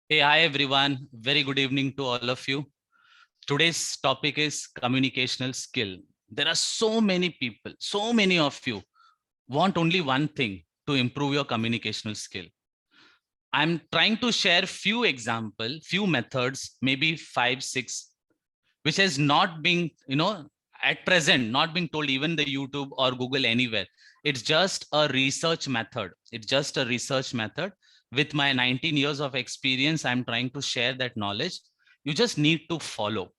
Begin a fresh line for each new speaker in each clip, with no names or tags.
Hey, hi everyone. Very good evening to all of you. Today's topic is communicational skill. There are so many people, so many of you want only one thing to improve your communicational skill. I'm trying to share few example, few methods, maybe 5, 6, which has not been, at present, not being told even the YouTube or Google anywhere. It's just a research method. It's just a research method. With my 19 years of experience, I'm trying to share that knowledge. You just need to follow.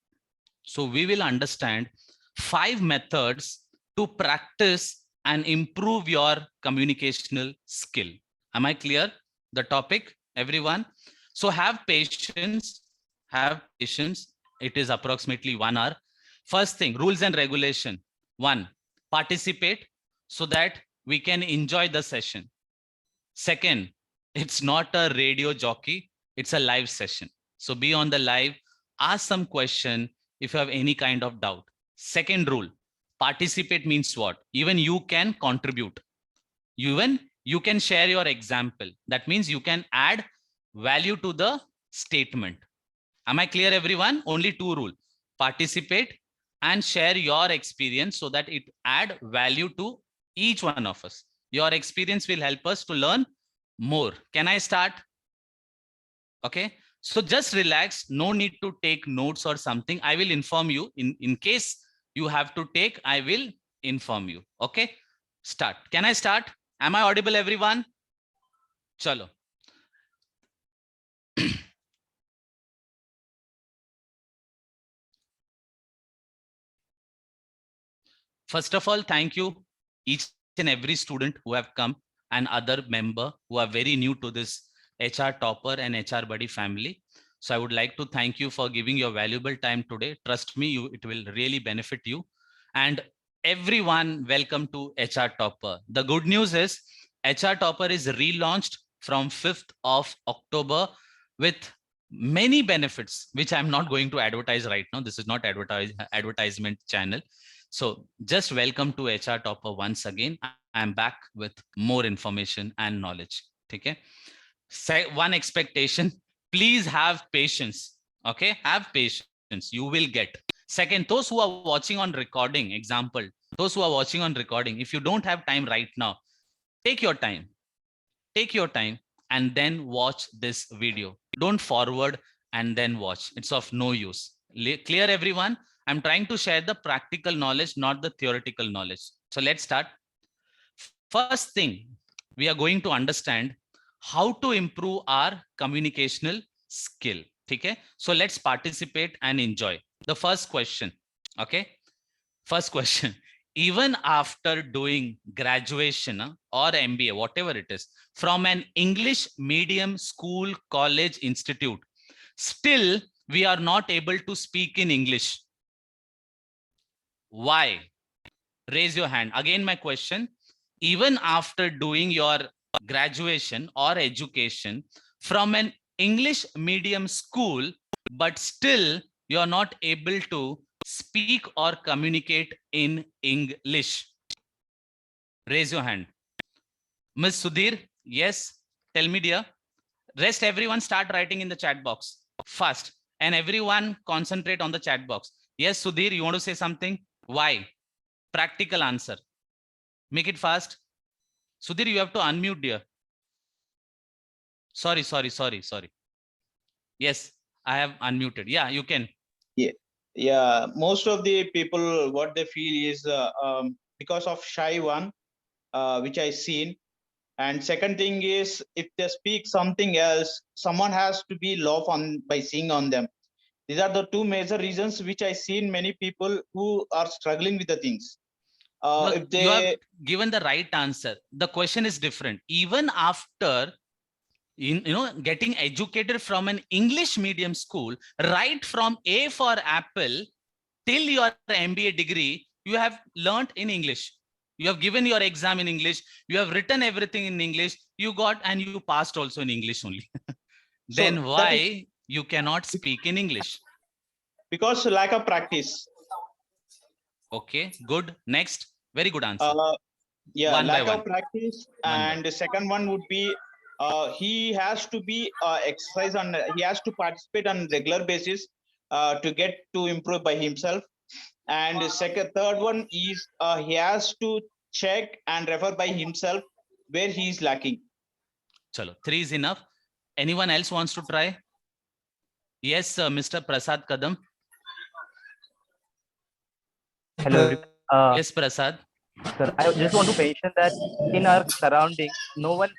So we will understand 5 methods to practice and improve your communicational skill. Am I clear? The topic, everyone? So have patience, It is approximately 1 hour. First thing, rules and regulation. 1, participate so that we can enjoy the session. Second, it's not a radio jockey, it's a live session. So be on the live, ask some question if you have any kind of doubt. Second rule, participate means what? Even you can contribute. Even you can share your example. That means you can add value to the statement. Am I clear, everyone? Only 2 rules. Participate and share your experience so that it add value to each one of us. Your experience will help us to learn more. Can I start? Okay. So just relax. No need to take notes or something. I will inform you in case you have to take, I will inform you. Okay. Start. Can I start? Am I audible, everyone? Chalo. First of all, thank you each and every student who have come and other member who are very new to this HR Topper and HR Buddy family. So I would like to thank you for giving your valuable time today. Trust me, it will really benefit you. And everyone, welcome to HR Topper. The good news is HR Topper is relaunched from 5th of October with many benefits, which I'm not going to advertise right now. This is not advertisement channel. So just welcome to HR Topper once again. I'm back with more information and knowledge. Okay. One expectation, please have patience. Okay. Have patience. You will get. Second, those who are watching on recording, example, those who are watching on recording, if you don't have time right now, take your time. Take your time and then watch this video. Don't forward and then watch. It's of no use. Clear, everyone? I'm trying to share the practical knowledge, not the theoretical knowledge. So let's start. First thing, we are going to understand how to improve our communicational skill. Okay? So let's participate and enjoy. The first question. Okay? First question. Even after doing graduation or MBA, whatever it is, from an English medium school, college, institute, still we are not able to speak in English. Why? Raise your hand. Again, my question, even after doing your graduation or education from an English medium school, but still you're not able to speak or communicate in English. Raise your hand. Ms. Sudhir, yes, tell me, dear. Rest, everyone start writing in the chat box fast, and everyone concentrate on the chat box. Yes, Sudhir, you want to say something? Why? Practical answer. Make it fast. Sudhir, you have to unmute, dear. Sorry. Yes, I have unmuted. Yeah, you can.
Yeah. Most of the people, what they feel is because of shy one, which I seen. And second thing is, if they speak something else, someone has to be laugh on by seeing on them. These are the two major reasons which I seen many people who are struggling with the things. If
You have
they
given the right answer. The question is different. Even after getting educated from an English medium school, right from A for Apple till your MBA degree, you have learned in English. You have given your exam in English. You have written everything in English. You got and you passed also in English only. Then
so that is
why you cannot speak in English?
because lack of practice.
Okay, good. Next, very good answer.
Uh, yeah,
One by
lack
one.
of practice,
One by.
and the second one would be he has to be exercise and he has to participate on regular basis to get to improve by himself. And third one is he has to check and refer by himself where he is lacking.
Chalo, 3 is enough. Anyone else wants to try? Yes, Mr. Prasad Kadam.
Hello, everyone.
Yes, Prasad.
Sir, I just want to mention that in our surrounding, no one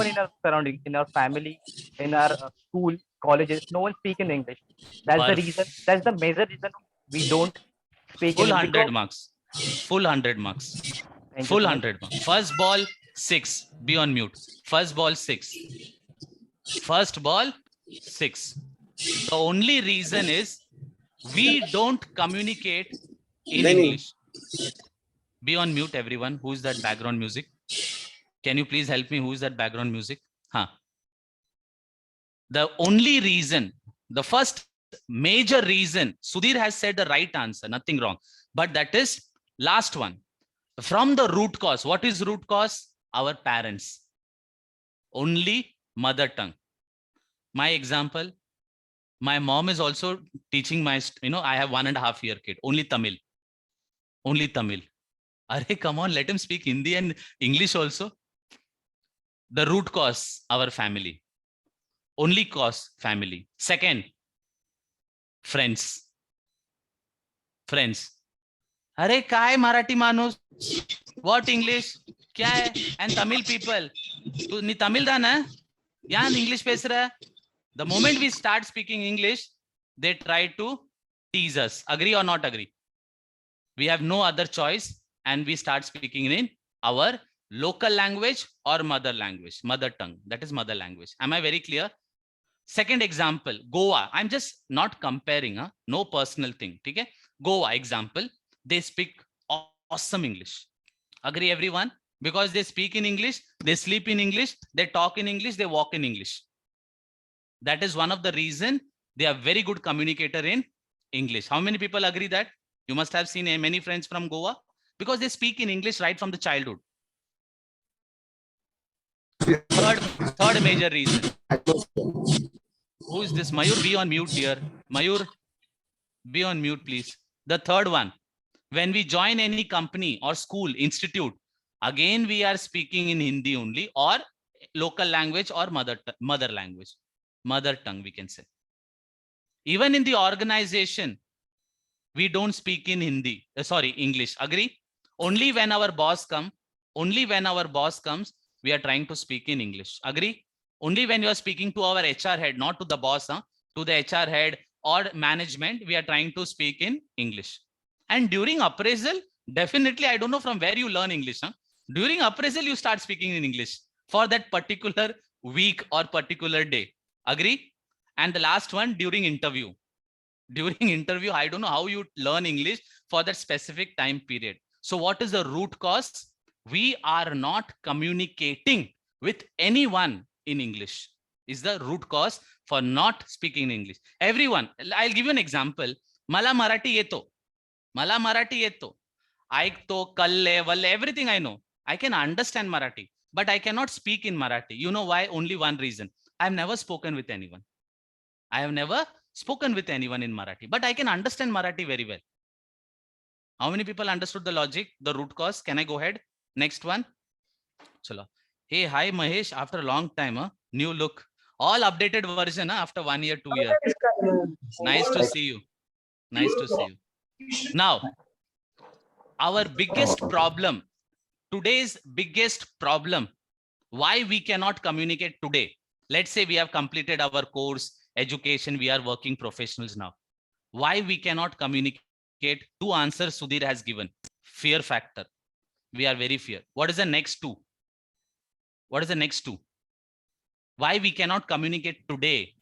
in our surrounding, in our family, in our school, colleges, no one speak in English. That's the reason. That's the major reason we don't speak
Full
in
100 marks. Full 100 marks. Full 100 marks. First ball 6. Be on mute. First ball 6. First ball 6. The only reason is we don't communicate in English. Be on mute, everyone. Who is that background music? Can you please help me? Who is that background music? Huh. The only reason, the first major reason, Sudhir has said the right answer, nothing wrong. But that is last one. From the root cause. What is root cause? Our parents. Only mother tongue. My example, my mom is also teaching my, I have 1.5 year kid, only Tamil. Only Tamil. Arey, come on, let him speak Hindi and English also. The root cause, our family. Only cause, family. Second, friends. Friends. Arey, काय मराठी माणूस? What English? क्या है? And Tamil people. तू नी तमिल दा ना? यान English पेसरा. The moment we start speaking English, they try to tease us. Agree or not agree? We have no other choice and we start speaking in our local language or mother language, mother tongue. That is mother language. Am I very clear? Second example, Goa. I'm just not comparing, no personal thing. Okay? Goa example, they speak awesome English. Agree everyone? Because they speak in English, they sleep in English, they talk in English, they walk in English. That is one of the reason they are very good communicator in English. How many people agree that? You must have seen many friends from Goa because they speak in English right from the childhood. Third major reason. Who is this? Mayur, be on mute here. Mayur, be on mute, please. The third one, when we join any company or school, institute, again, we are speaking in Hindi only or local language or mother language, mother tongue, we can say. Even in the organization, we don't speak in Hindi, English. Agree? Only when our boss comes, we are trying to speak in English. Agree? Only when you are speaking to our HR head, not to the boss, to the HR head or management, we are trying to speak in English. And during appraisal, definitely, I don't know from where you learn English. During appraisal, you start speaking in English for that particular week or particular day. Agree? And the last one, during interview. During interview, I don't know how you learn English for that specific time period. So what is the root cause? We are not communicating with anyone in English. Is the root cause for not speaking English. Everyone, I'll give you an example. Mala Marathi yeto. Mala Marathi yeto. Aikto, kalle, valle, everything I know. I can understand Marathi, but I cannot speak in Marathi. You know why? Only one reason. I've never spoken with anyone. I have never spoken with anyone in Marathi, but I can understand Marathi very well. How many people understood the logic, the root cause? Can I go ahead? Next one. Chalo. Hey, hi Mahesh. After a long time, new look. All updated version after 1 year, 2 years. Nice to see you. Nice to see you. Now, our biggest problem, today's biggest problem, why we cannot communicate today. Let's say we have completed our course, education, we are working professionals now. Why we cannot communicate? 2 answers Sudhir has given. Fear factor. We are very fear. What is the next 2? What is the next 2? Why we cannot communicate today?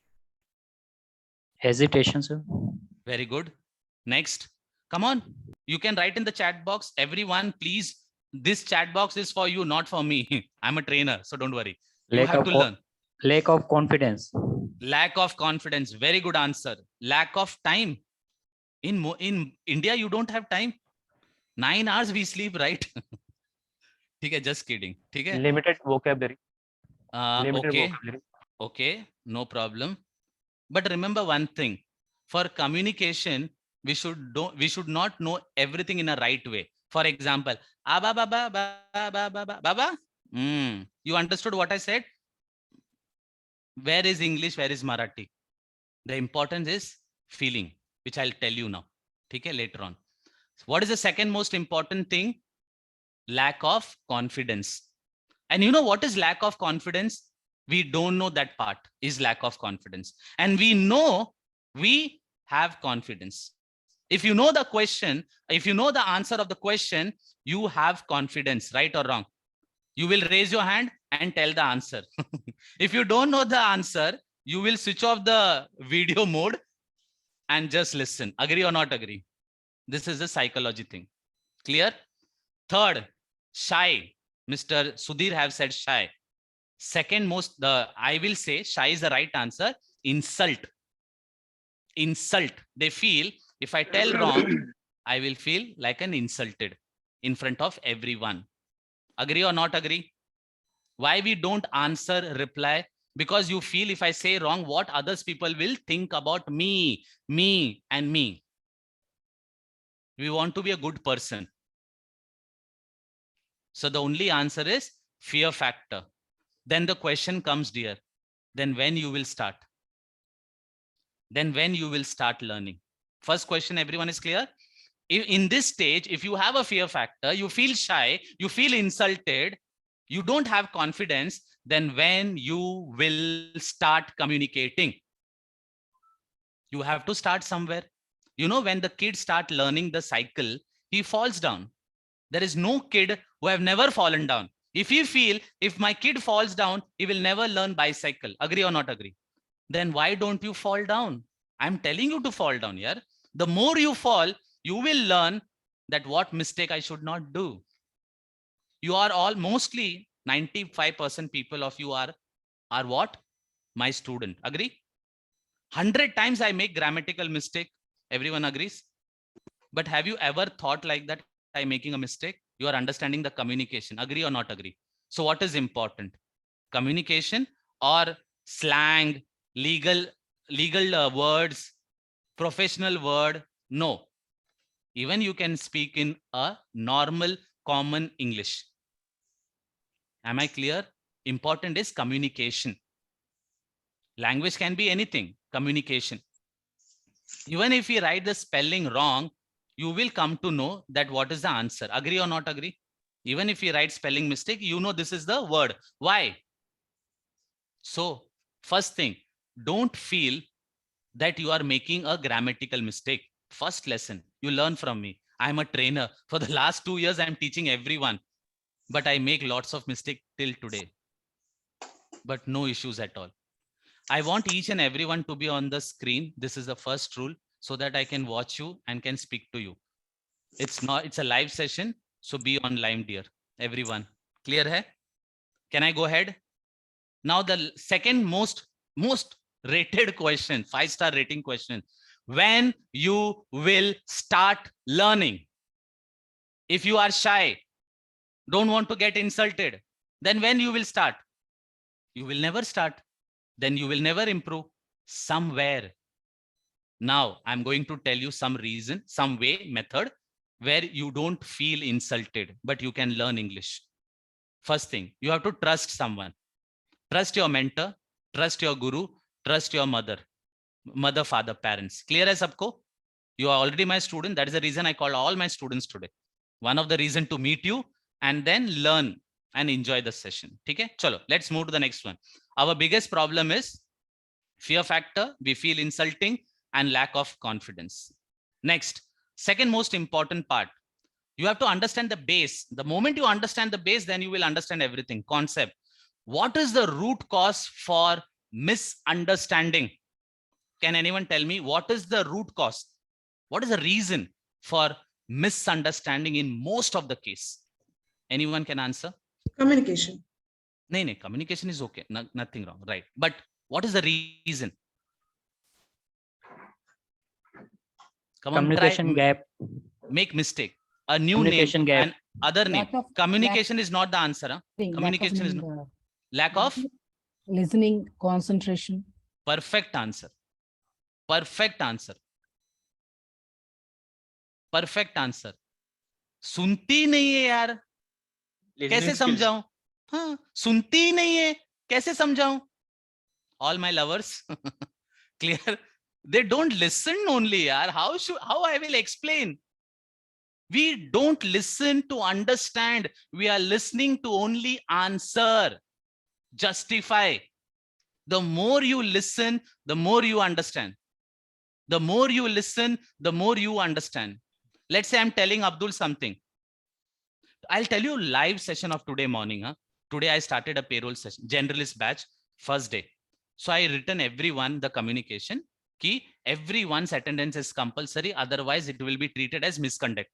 Hesitation, sir.
Very good. Next. Come on. You can write in the chat box. Everyone, please. This chat box is for you, not for me. I'm a trainer, so don't worry. You have to learn.
Lack of confidence.
Lack of confidence. Very good answer. Lack of time. In India, you don't have time. 9 hours we sleep, right? Okay, just kidding. Okay?
Limited vocabulary. Limited
Okay,
vocabulary.
okay, no problem. But remember one thing: for communication, we should not know everything in a right way. For example, aba baba baba baba. You understood what I said? Where is English? Where is Marathi? The importance is feeling, which I'll tell you now. Okay, later on. What is the second most important thing? Lack of confidence. And you know what is lack of confidence? We don't know that part is lack of confidence. And we know we have confidence. If you know the question, if you know the answer of the question, you have confidence, right or wrong? You will raise your hand and tell the answer. If you don't know the answer, you will switch off the video mode and just listen. Agree or not agree? This is the psychology thing. Clear? Third, shy. Mr. Sudhir have said shy. Second most, I will say shy is the right answer. Insult. Insult. They feel if I tell wrong, I will feel like an insulted in front of everyone. Agree or not agree? Why we don't answer, reply? Because you feel if I say wrong, what others people will think about me, and me. We want to be a good person. So the only answer is fear factor. Then the question comes, dear, then when you will start? Then when you will start learning? First question, everyone is clear? In this stage, if you have a fear factor, you feel shy, you feel insulted, you don't have confidence, then when you will start communicating? You have to start somewhere. You know, when the kid start learning the cycle, he falls down. There is no kid who have never fallen down. If you feel, if my kid falls down, he will never learn bicycle. Agree or not agree? Then why don't you fall down? I'm telling you to fall down here. The more you fall, you will learn that what mistake I should not do. You are all mostly 95% people of you are what? My student. Agree? 100 times I make grammatical mistake. Everyone agrees? But have you ever thought like that I'm making a mistake? You are understanding the communication. Agree or not agree? So what is important? Communication or slang, legal words, professional word? No. Even you can speak in a normal, common English. Am I clear? Important is communication. Language can be anything. Communication. Even if you write the spelling wrong, you will come to know that what is the answer. Agree or not agree? Even if you write spelling mistake, you know this is the word. Why? So first thing, don't feel that you are making a grammatical mistake. First lesson, you learn from me. I'm a trainer. For the last 2 years, I'm teaching everyone. But I make lots of mistakes till today. But no issues at all. I want each and everyone to be on the screen. This is the first rule, so that I can watch you and can speak to you. It's a live session, so be online, dear. Everyone. Clear hai? Can I go ahead? Now the second most rated question, 5-star rating question. When you will start learning? If you are shy, don't want to get insulted, then when you will start? You will never start. Then you will never improve. Somewhere. Now I'm going to tell you some reason, some way, method where you don't feel insulted, but you can learn English. First thing, you have to trust someone. Trust your mentor, trust your guru, trust your mother, father, parents. Clear as sabko? You are already my student. That is the reason I called all my students today. One of the reason to meet you and then learn and enjoy the session. Okay, chalo, let's move to the next one. Our biggest problem is fear factor. We feel insulting and lack of confidence. Next, second most important part. You have to understand the base. The moment you understand the base, then you will understand everything. Concept. What is the root cause for misunderstanding? Can anyone tell me what is the root cause? What is the reason for misunderstanding in most of the case? Anyone can answer?
Communication.
No, communication is okay. Nothing wrong, right? But what is the reason? Come on,
Communication
try.
gap.
Make mistake. A new name
Communication gap.
and other name. Communication is not the answer. Huh? Communication is no. Lack of
Listening, concentration.
Perfect answer. Perfect answer. Perfect answer. सुनती नहीं है यार, कैसे समझाऊं? हाँ, सुनती ही नहीं है, कैसे समझाऊं? All my lovers, clear? They don't listen only, yaar. How I will explain? We don't listen to understand. We are listening to only answer, justify. The more you listen, the more you understand. The more you listen, the more you understand. Let's say I'm telling Abdul something. I'll tell you live session of today morning. Huh? Today I started a payroll session, generalist batch, first day. So I written everyone the communication key. Everyone's attendance is compulsory. Otherwise, it will be treated as misconduct.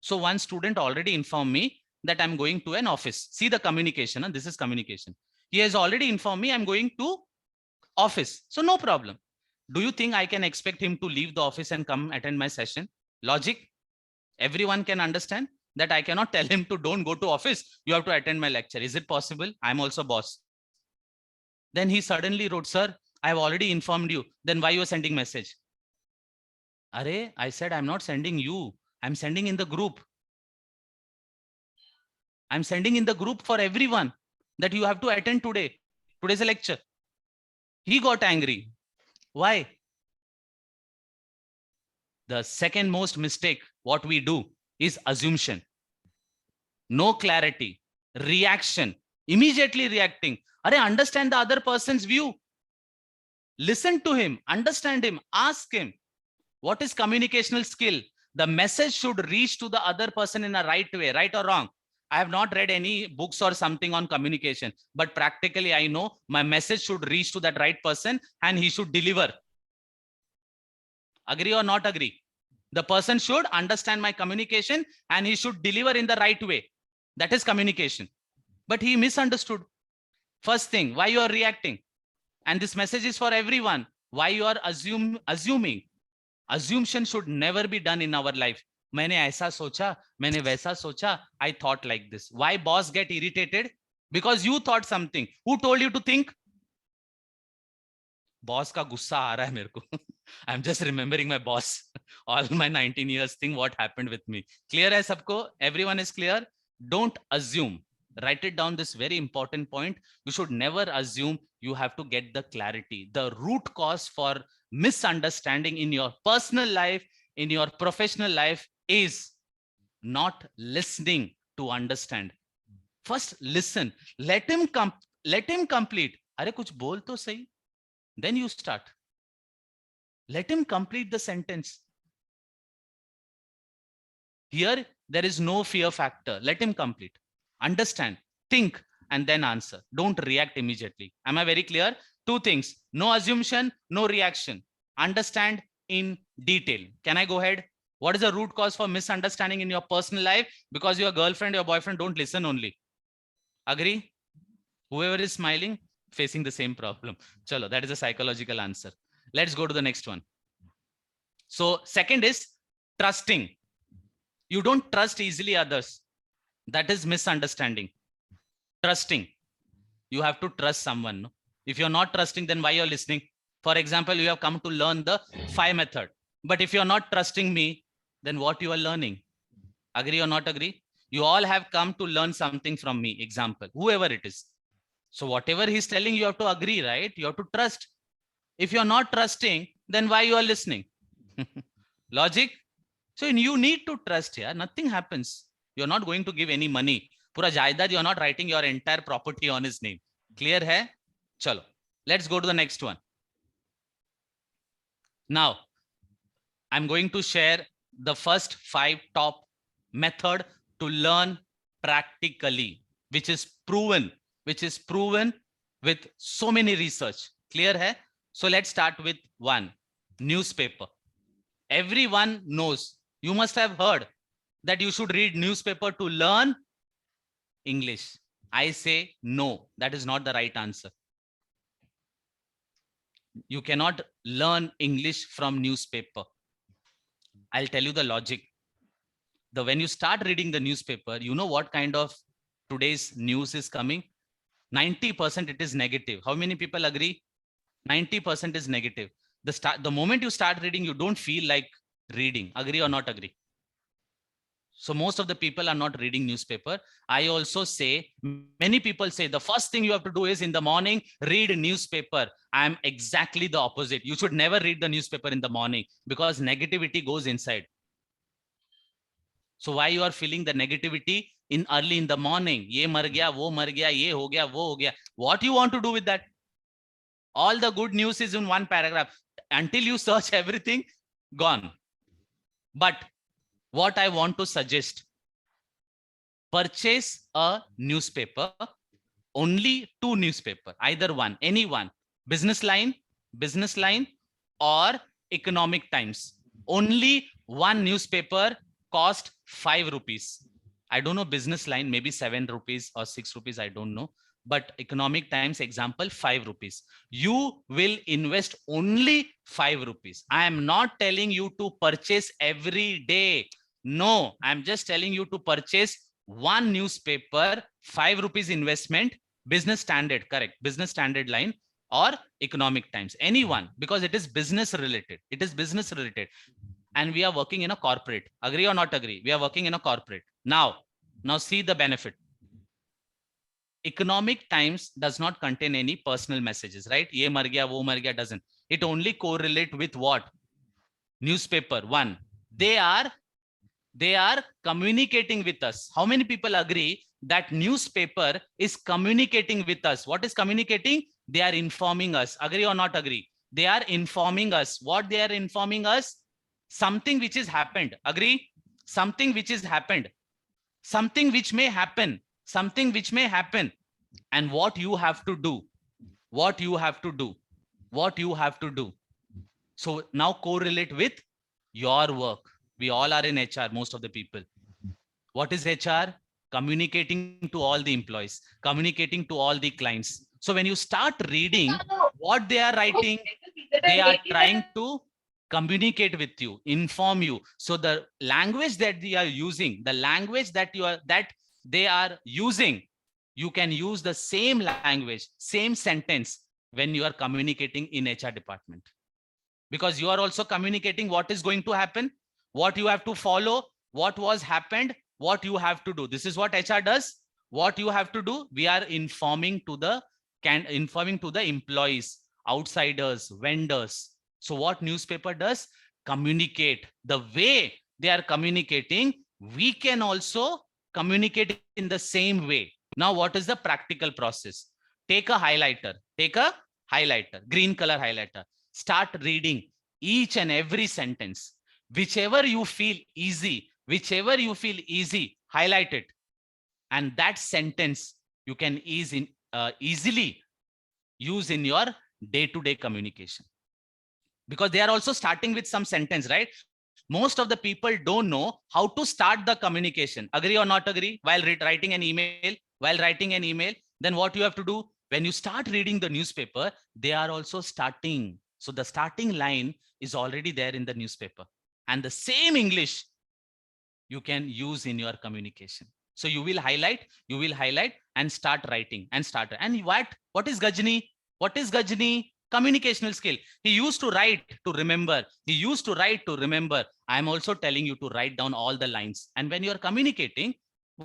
So one student already informed me that I'm going to an office. See the communication. Huh? This is communication. He has already informed me I'm going to office. So no problem. Do you think I can expect him to leave the office and come attend my session? Logic. Everyone can understand that I cannot tell him to don't go to office. You have to attend my lecture. Is it possible? I'm also boss. Then he suddenly wrote, sir, I have already informed you. Then why you are sending message? Are, I said, I'm not sending you. I'm sending in the group. I'm sending in the group for everyone that you have to attend today. Today's a lecture. He got angry. Why? The second most mistake, what we do is assumption. No clarity, reaction, immediately reacting. Are, understand the other person's view. Listen to him, understand him, ask him. What is communicational skill? The message should reach to the other person in a right way, right or wrong. I have not read any books or something on communication, but practically I know my message should reach to that right person and he should deliver. Agree or not agree? The person should understand my communication and he should deliver in the right way. That is communication. But he misunderstood. First thing, why you are reacting? And this message is for everyone. Why you are assuming? Assumption should never be done in our life. मैंने ऐसा सोचा, मैंने वैसा सोचा, I thought like this. Why boss get irritated? Because you thought something. Who told you to think? Boss का गुस्सा आ रहा है मेरे को. I'm just remembering my boss. All my 19 years thing, what happened with me. Clear hai sabko? Everyone is clear? Don't assume. Write it down, this very important point. You should never assume. You have to get the clarity. The root cause for misunderstanding in your personal life, in your professional life is not listening to understand. First listen. Let him complete. अरे कुछ बोल तो सही. Then you start. Let him complete the sentence. Here, there is no fear factor. Let him complete. Understand, think, and then answer. Don't react immediately. Am I very clear? Two things. No assumption, no reaction. Understand in detail. Can I go ahead? What is the root cause for misunderstanding in your personal life? Because your girlfriend, your boyfriend don't listen only. Agree? Whoever is smiling, facing the same problem. Chalo, that is a psychological answer. Let's go to the next one. So second is trusting. You don't trust easily others. That is misunderstanding. Trusting. You have to trust someone. No? If you're not trusting, then why you're listening? For example, you have come to learn the 5 method. But if you're not trusting me, then what you are learning? Agree or not agree? You all have come to learn something from me. Example, whoever it is. So whatever he's telling, you have to agree, right? You have to trust. If you're not trusting, then why you are listening? Logic? So you need to trust here. Nothing happens. You're not going to give any money. Pura jaidad, you're not writing your entire property on his name. Clear hai? Chalo. Let's go to the next one. Now, I'm going to share the first 5 top method to learn practically, which is proven with so many research. Clear hai? So let's start with 1, newspaper. Everyone knows, you must have heard that you should read newspaper to learn English. I say no, that is not the right answer. You cannot learn English from newspaper. I'll tell you the logic. When you start reading the newspaper, you know what kind of today's news is coming? 90% it is negative. How many people agree? 90% is negative. The moment you start reading, you don't feel like reading. Agree or not agree? So most of the people are not reading newspaper. I also say, many people say the first thing you have to do is in the morning, read newspaper. I'm exactly the opposite. You should never read the newspaper in the morning because negativity goes inside. So why you are feeling the negativity in early in the morning? Ye mar gaya, wo mar gaya, ye ho gaya, wo ho gaya. What you want to do with that? All the good news is in one paragraph. Until you search everything, gone. But what I want to suggest, purchase a newspaper, only two newspaper, either one, any one, business line, or economic times. Only one newspaper cost 5 rupees. I don't know business line, maybe 7 rupees or 6 rupees, I don't know. But economic times example, 5 rupees. You will invest only 5 rupees. I am not telling you to purchase every day. No, I'm just telling you to purchase one newspaper, 5 rupees investment, business standard, correct, business standard line or economic times, anyone, because it is business related. It is business related. And we are working in a corporate. Agree or not agree? We are working in a corporate. Now see the benefit. Economic times does not contain any personal messages, right? Ye mar gaya, wo mar gaya doesn't. It only correlate with what? Newspaper. One, they are communicating with us. How many people agree that newspaper is communicating with us? What is communicating? They are informing us. Agree or not agree? They are informing us. What they are informing us? Something which has happened. Agree? Something which has happened. Something which may happen. Something which may happen. And what you have to do. What you have to do. What you have to do. So now correlate with your work. We all are in HR, most of the people. What is HR? Communicating to all the employees, communicating to all the clients. So when you start reading what they are writing, they are trying to communicate with you, inform you. So the language that they are using, the language that they are using, you can use the same language, same sentence when you are communicating in HR department. Because you are also communicating what is going to happen, what you have to follow, what was happened, what you have to do. This is what HR does. What you have to do, we are informing to the employees, outsiders, vendors. So what newspaper does? Communicate. The way they are communicating, we can also communicate in the same way. Now what is the practical process? Take a highlighter, green color highlighter. Start reading each and every sentence. Whichever you feel easy, highlight it. And that sentence you can easily use in your day-to-day communication. Because they are also starting with some sentence, right? Most of the people don't know how to start the communication. Agree or not agree? While writing an email, then what you have to do? When you start reading the newspaper, they are also starting. So the starting line is already there in the newspaper. And the same English you can use in your communication. So you will highlight and start writing and start. And what is Gajni? What is Gajni? Communicational skill. He used to write to remember. I am also telling you to write down all the lines. And when you are communicating,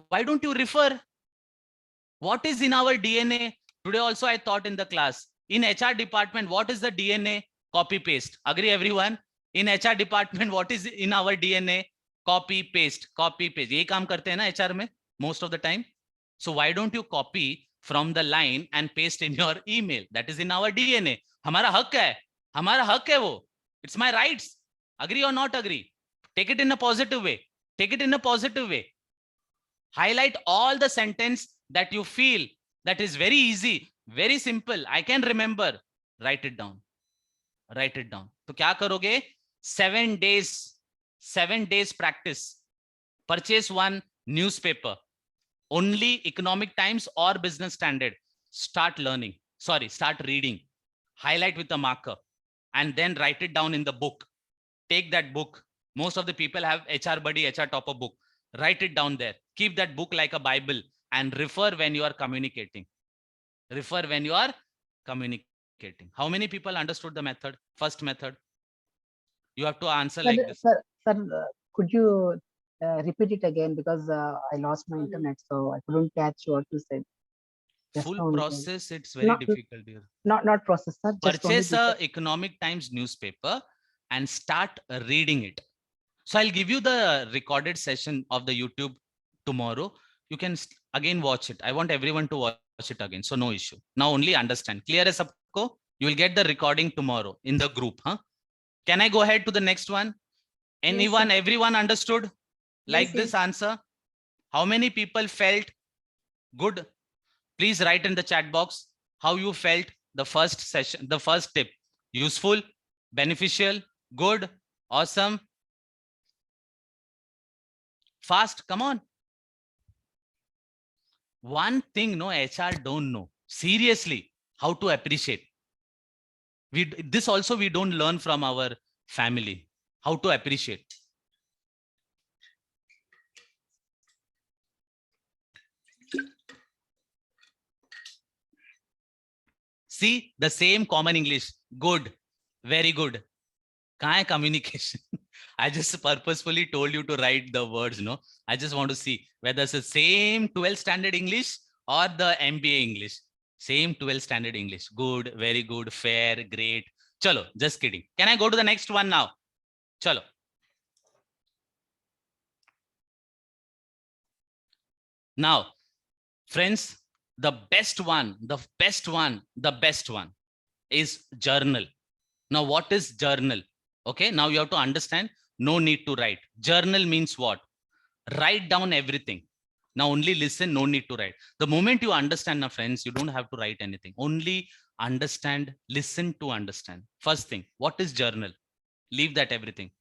why don't you refer? What is in our DNA? Today also I thought in the class. In HR department, what is the DNA? Copy paste. Agree everyone? In HR department, what is in our DNA? Copy paste. ये काम करते हैं ना HR में most of the time. So why don't you copy from the line and paste in your email? That is in our DNA. हमारा हक है वो. It's my rights. Agree or not agree? Take it in a positive way. Highlight all the sentence that you feel that is very easy, very simple. I can remember. Write it down. तो क्या करोगे? 7 days practice. Purchase one newspaper, only economic times or business standard. Start reading. Highlight with a marker and then write it down in the book. Take that book. Most of the people have HR Buddy, HR Topper book. Write it down there. Keep that book like a Bible and refer when you are communicating. Refer when you are communicating. How many people understood the method? First method. You have to answer
Sir,
like this.
could you repeat it again, because I lost my internet, so I couldn't catch what you said. Just
Full
only
process, it's very difficult here.
not process, sir. Just only
Purchase a Economic Times newspaper and start reading it. So I'll give you the recorded session of the YouTube tomorrow. You can again watch it. I want everyone to watch it again. So no issue. Now only understand. Clear hai sabko? You will get the recording tomorrow in the group. Huh? Can I go ahead to the next one? Anyone,
Yes,
everyone understood? Like
Yes,
this answer? How many people felt good? Please write in the chat box how you felt the first session, the first tip. Useful, beneficial, good, awesome, fast. Come on. One thing no HR don't know. Seriously, how to appreciate. This also we don't learn from our family. How to appreciate. See the same common English. Good, very good. Kahan hai communication? I just purposefully told you to write the words. No, I just want to see whether it's the same 12th standard English or the MBA English. Same 12th standard English. Good, very good, fair, great. Chalo, just kidding. Can I go to the next one now? Chalo. Now, friends, the best one is journal. Now, what is journal? Okay, now you have to understand. No need to write. Journal means what? Write down everything. Now only listen, no need to write. The moment you understand, now friends, you don't have to write anything. Only understand, listen to understand. First thing, what is journal? Leave that everything.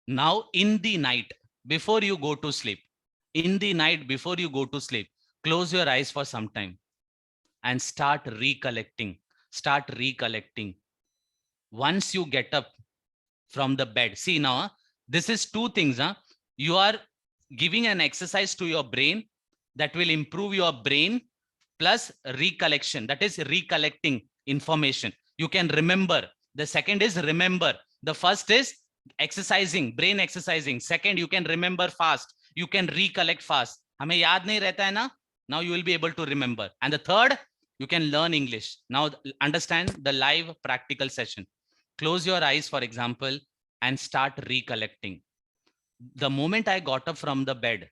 Now in the night, before you go to sleep, close your eyes for some time and start recollecting. Once you get up from the bed, see now, this is two things. You are giving an exercise to your brain that will improve your brain, plus recollection, that is recollecting information. You can remember. The second is remember. The first is exercising, brain exercising. Second, you can remember fast. You can recollect fast. हमें याद नहीं रहता है ना? Now you will be able to remember. And the third, you can learn English. Now understand the live practical session. Close your eyes, for example, and start recollecting. The moment I got up from the bed,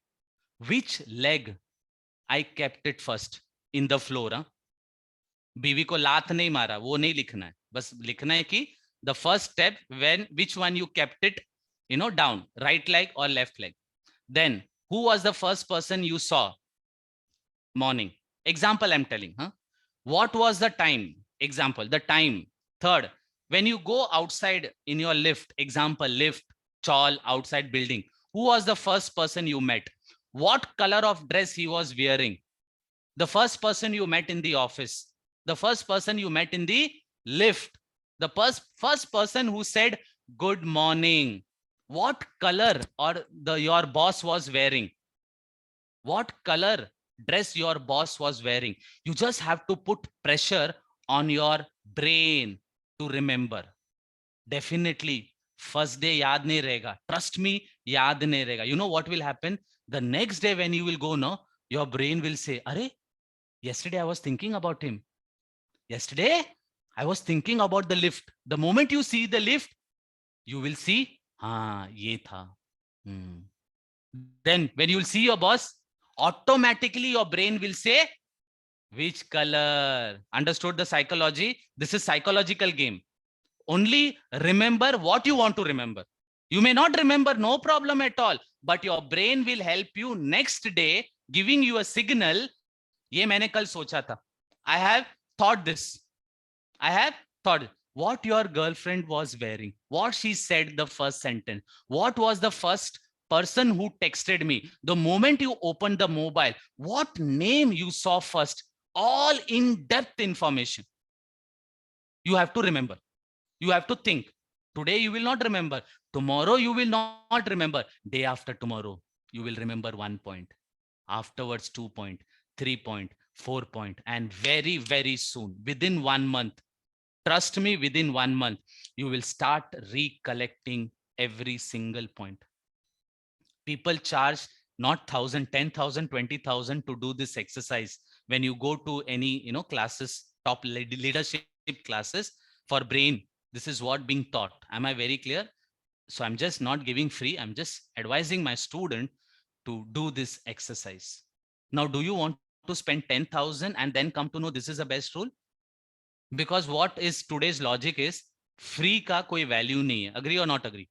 which leg I kept it first in the floor? बीवी को लात नहीं मारा, वो नहीं लिखना है. बस लिखना है कि the first step, when which one you kept it, down, right leg or left leg. Then who was the first person you saw? Morning. Example I'm telling. What was the time? Example, the time. Third, when you go outside in your lift, example, lift, chawl, outside building, who was the first person you met? What color of dress he was wearing? The first person you met in the office, the first person you met in the lift, the first person who said good morning. What color or your boss was wearing? What color dress your boss was wearing? You just have to put pressure on your brain to remember. Definitely first day yaad nahi rahega. Trust me, yaad nahi rahega. You know what will happen? The next day when you will go, no, your brain will say, Are, yesterday I was thinking about him. Yesterday I was thinking about the lift. The moment you see the lift, you will see, ye tha. Then when you will see your boss, automatically your brain will say, which color? Understood the psychology? This is psychological game. Only remember what you want to remember. You may not remember, no problem at all, but your brain will help you next day, giving you a signal. Ye maine kal socha tha. I have thought this. I have thought what your girlfriend was wearing, what she said the first sentence, what was the first person who texted me, the moment you opened the mobile, what name you saw first, all in-depth information. You have to remember. You have to think. Today you will not remember. Tomorrow you will not remember. Day after tomorrow, you will remember 1 point. Afterwards, 2 point, 3 point, 4 point. And very, very soon, within 1 month, trust me, within 1 month, you will start recollecting every single point. People charge not 1,000, 10,000, 20,000 to do this exercise. When you go to any, classes, top leadership classes for brain, this is what being taught. Am I very clear? So I'm just not giving free. I'm just advising my student to do this exercise. Now, do you want to spend 10,000 and then come to know this is the best rule? Because what is today's logic is free ka koi value nahi hai. Agree or not agree?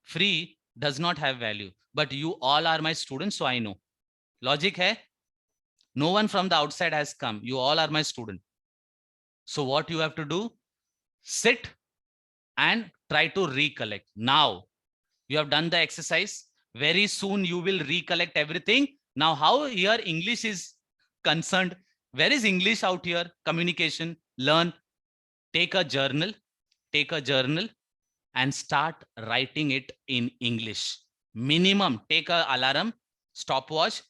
Free does not have value, but you all are my students, so I know. Logic hai? No one from the outside has come. You all are my student. So what you have to do? Sit and try to recollect. Now, you have done the exercise. Very soon you will recollect everything. Now, how here English is concerned? Where is English out here? Communication, learn, take a journal and start writing it in English. Minimum, take a alarm, stopwatch,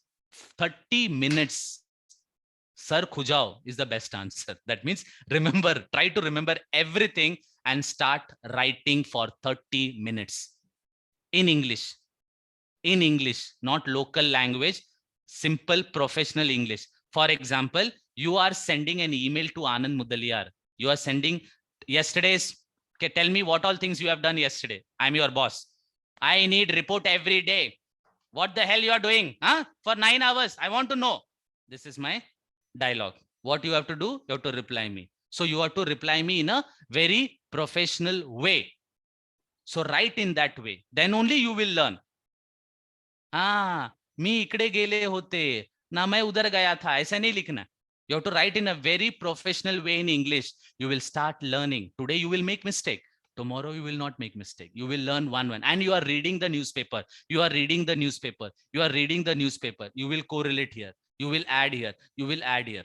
30 minutes. Sir khujao is the best answer. That means remember, try to remember everything and start writing for 30 minutes in English. In English, not local language, simple professional English. For example, you are sending an email to Anand Mudaliar. You are sending yesterday's, okay, tell me what all things you have done yesterday. I'm your boss. I need report every day. What the hell you are doing? Huh? For 9 hours. I want to know. This is my dialogue. What you have to do? You have to reply me. So you have to reply me in a very professional way. So write in that way. Then only you will learn. मी इकडे गेले होते ना, मैं उधर गया था, ऐसा नहीं लिखना. You have to write in a very professional way in English. You will start learning. Today you will make mistake. Tomorrow you will not make mistake. You will learn one. And you are reading the newspaper. You are reading the newspaper. You are reading the newspaper. You will correlate here. You will add here. You will add here.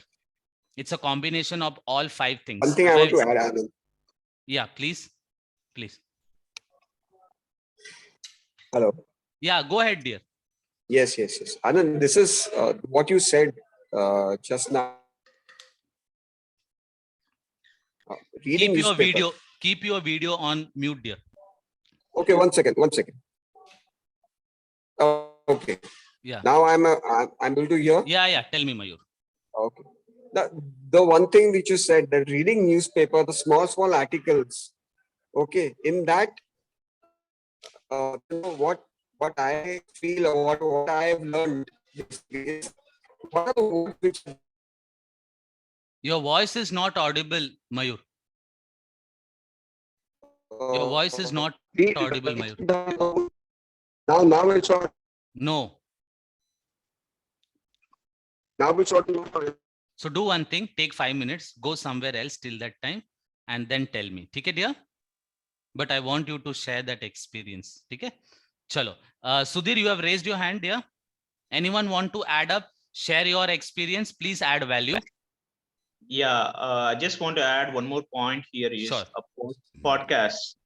It's a combination of all 5 things.
One thing I want to add, Anand.
Yeah, please. Please.
Hello.
Yeah, go ahead, dear.
Yes. Anand, this is what you said just now. Reading newspaper.
Keep your video on mute, dear.
Okay, one second. Okay.
Yeah.
Now I'm able to hear.
Yeah. Tell me, Mayur.
Okay. The one thing which you said, that reading newspaper, the small articles. Okay, in that, what I feel or what I have learned is what are the words which.
Your voice is not audible, Mayur. Your voice is not audible, Mayur.
Now it's on.
No.
Now it's on.
So do one thing, take 5 minutes, go somewhere else till that time, and then tell me. Okay, dear? But I want you to share that experience. Okay? Chalo. Sudhir, you have raised your hand, dear. Anyone want to add up, share your experience? Please add value.
Yeah, I just want to add one more point here is
Sure.
a podcast.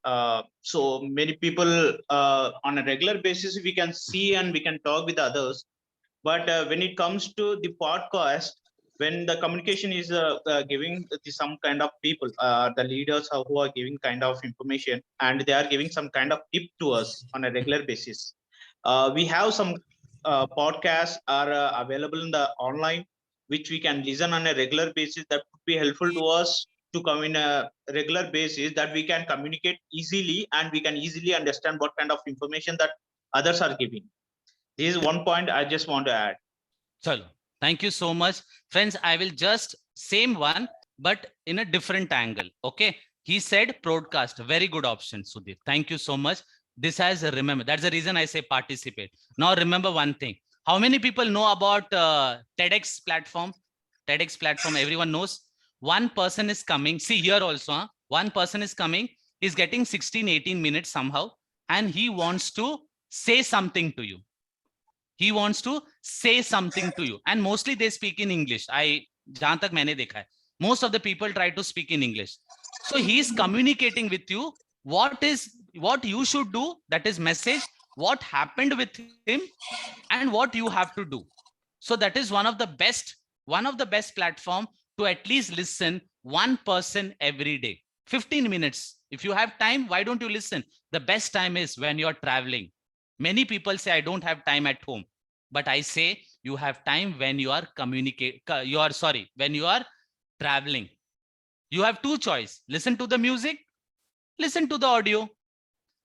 So many people on a regular basis, we can see and we can talk with others. But when it comes to the podcast, when the communication is giving some kind of people, the leaders who are giving kind of information, and they are giving some kind of tip to us on a regular basis. We have some podcasts are available in the online, which we can listen on a regular basis. That would be helpful to us to come in a regular basis, that we can communicate easily and we can easily understand what kind of information that others are giving. This is one point I just want to add.
Chalo. Thank you so much. Friends, I will just same one, but in a different angle. Okay. He said broadcast. Very good option, Sudhir. Thank you so much. This has a remember. That's the reason I say participate. Now remember one thing. How many people know about TEDx platform? TEDx platform, everyone knows. One person is coming. See here also, one person is coming. He's getting 16, 18 minutes somehow. And he wants to say something to you. He wants to say something to you. And mostly they speak in English. Jahan tak maine dekha hai. Most of the people try to speak in English. So he's communicating with you what you should do, that is message, what happened with him, and what you have to do. So that is one of the best one of the best platform to at least listen one person every day. 15 minutes. If you have time, why don't you listen? The best time is when you're traveling. Many people say, I don't have time at home. But I say you have time when you are when you are traveling. You have two choice. Listen to the music, listen to the audio.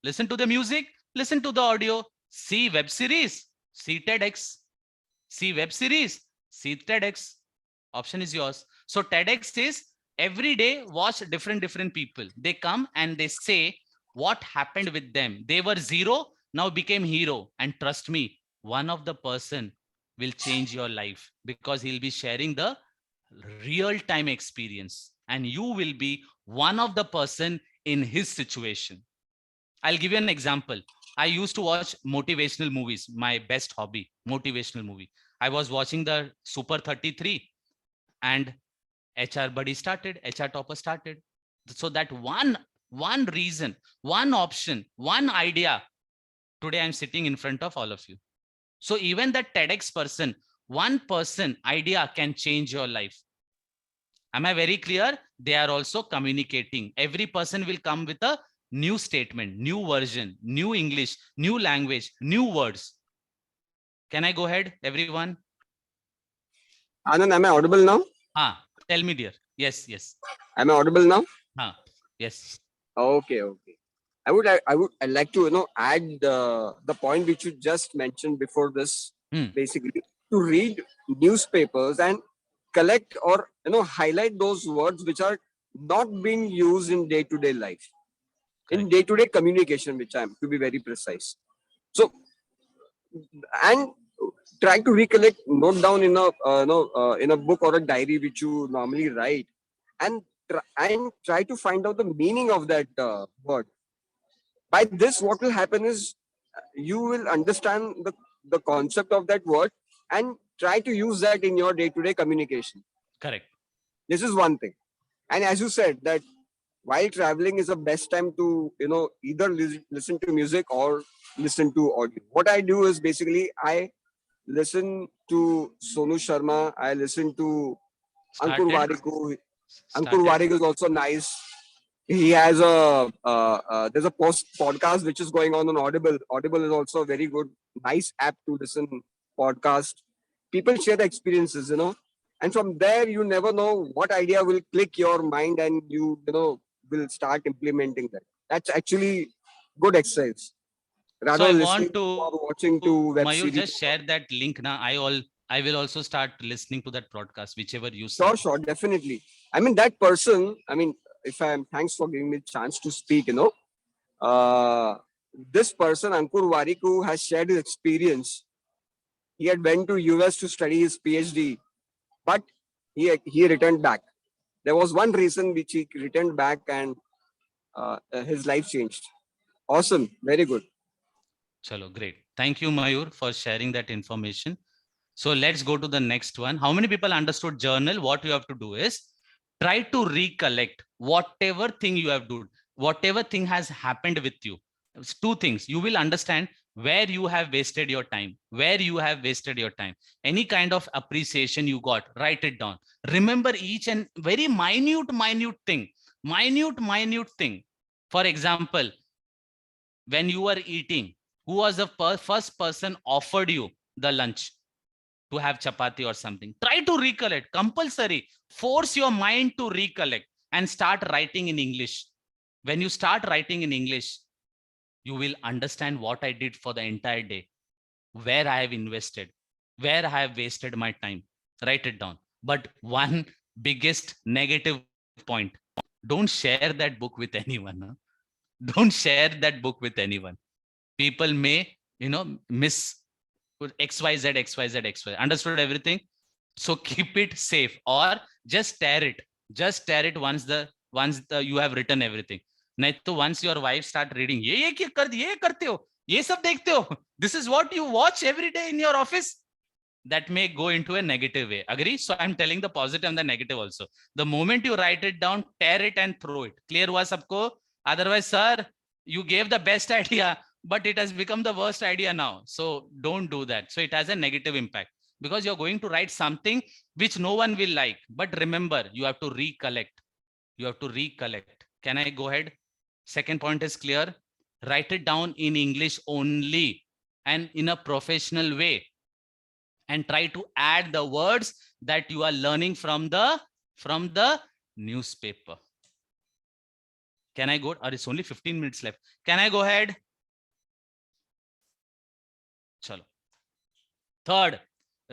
Listen to the music, listen to the audio. See web series, see TEDx. See web series, see TEDx. Option is yours. So TEDx is every day watch different people. They come and they say what happened with them. They were zero, now became hero. And trust me, one of the person will change your life because he'll be sharing the real time experience and you will be one of the person in his situation. I'll give you an example. I used to watch motivational movies, my best hobby, motivational movie. I was watching the Super 33 and HR Buddy started, HR Topper started. So that one reason, one option, one idea, today I'm sitting in front of all of you. So even that TEDx person, one person idea can change your life. Am I very clear? They are also communicating. Every person will come with a new statement, new version, new English, new language, new words. Can I go ahead, everyone?
Anand, am I audible now?
Tell me, dear. Yes, yes.
Am I audible now?
Yes.
Okay. I'd like to add the point which you just mentioned before this. Basically, to read newspapers and collect or highlight those words which are not being used in day-to-day life, in day-to-day communication, which I'm to be very precise. So, and try to recollect, note down in a book or a diary which you normally write, and try to find out the meaning of that word. By this, what will happen is you will understand the concept of that word and try to use that in your day-to-day communication.
Correct.
This is one thing. And as you said, that while traveling is the best time to either listen to music or listen to audio. What I do is basically I listen to Sonu Sharma. I listen to Ankur Warikoo. Ankur Warikoo is also nice. He has there's a podcast which is going on Audible. Audible is also a very good, nice app to listen podcast. People share the experiences, and from there you never know what idea will click your mind and you will start implementing that. That's actually good exercise. Rather
so I
listening
want to
or watching to web
Mayur,
series.
just share that link now. I will also start listening to that broadcast, whichever you say.
Sure, definitely. I mean, that person, thanks for giving me a chance to speak, this person, Ankur Warikoo, has shared his experience. He had went to US to study his PhD, but he returned back. There was one reason which he returned back and his life changed. Awesome. Very good.
Chalo, great. Thank you, Mayur, for sharing that information. So let's go to the next one. How many people understood journal? What you have to do is try to recollect whatever thing you have done, whatever thing has happened with you. It's two things. You will understand where you have wasted your time, where you have wasted your time. Any kind of appreciation you got, write it down. Remember each and very minute thing, minute thing. For example, when you were eating, who was the first person offered you the lunch to have chapati or something? Try to recollect, compulsory. Force your mind to recollect and start writing in English. When you start writing in English, you will understand what I did for the entire day, where I have invested, where I have wasted my time. Write it down. But one biggest negative point, don't share that book with anyone. Huh? Don't share that book with anyone. People may, miss XYZ, XYZ, XYZ. Understood everything? So keep it safe or just tear it. Just tear it once you have written everything. नहीं तो once your wife start reading, ये करते हो, ये सब देखते हो. This is what you watch every day in your office. That may go into a negative way. Agree? So I'm telling the positive and the negative also. The moment you write it down, tear it and throw it. Clear हुआ सबको? Otherwise, sir, you gave the best idea, but it has become the worst idea now. So don't do that. So it has a negative impact. because you're going to write something which no one will like. But remember, you have to recollect. You have to recollect. Can I go ahead? Second point is clear. Write it down in English only and in a professional way, and try to add the words that you are learning from the newspaper. Can I go? Or it's only 15 minutes left. Can I go ahead? Chalo. Third,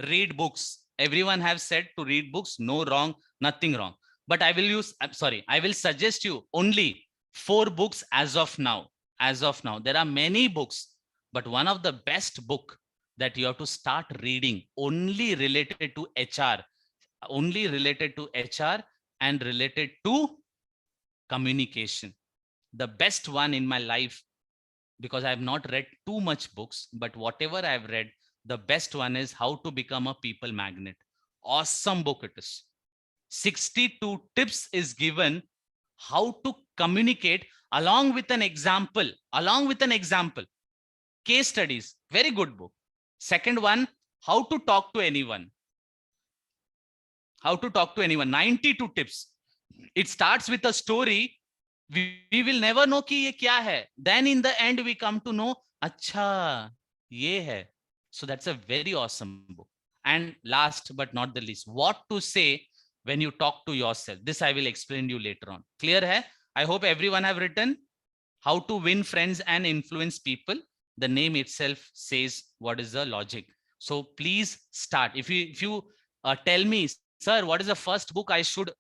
read books. Everyone have said to read books. No wrong, nothing wrong. But I will suggest you only 4 books as of now. As of now, there are many books, but one of the best book that you have to start reading only related to HR, and related to communication. The best one in my life, because I have not read too much books, but whatever I have read, the best one is How to Become a People Magnet. Awesome book it is. 62 tips is given how to communicate along with an example. Case studies, very good book. Second one, How to Talk to Anyone. 92 tips. It starts with a story. We will never know कि ये क्या है. Then in the end we come to know, अच्छा ये है. So that's a very awesome book. And last but not the least, what to say when you talk to yourself. This I will explain you later on. Clear hai? I hope everyone have written How to Win Friends and Influence People. The name itself says what is the logic. So please start. If you tell me, sir, what is the first book I should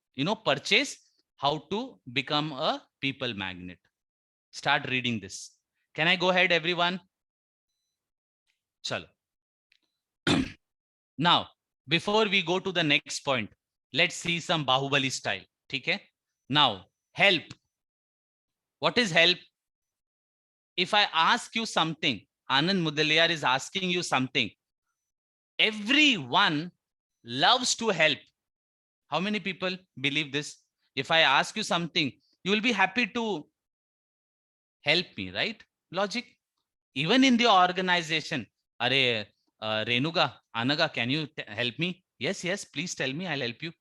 purchase? How to Become a People Magnet. Start reading this. Can I go ahead, everyone? Chalo. Now, before we go to the next point, let's see some Bahubali style. Okay? Now, help. What is help? If I ask you something, Anand Mudaliar is asking you something. Everyone loves to help. How many people believe this? If I ask you something, you will be happy to help me, right? Logic. Even in the organization, Are Renuga, Anaga, can you help me? Yes, please tell me, I'll help you.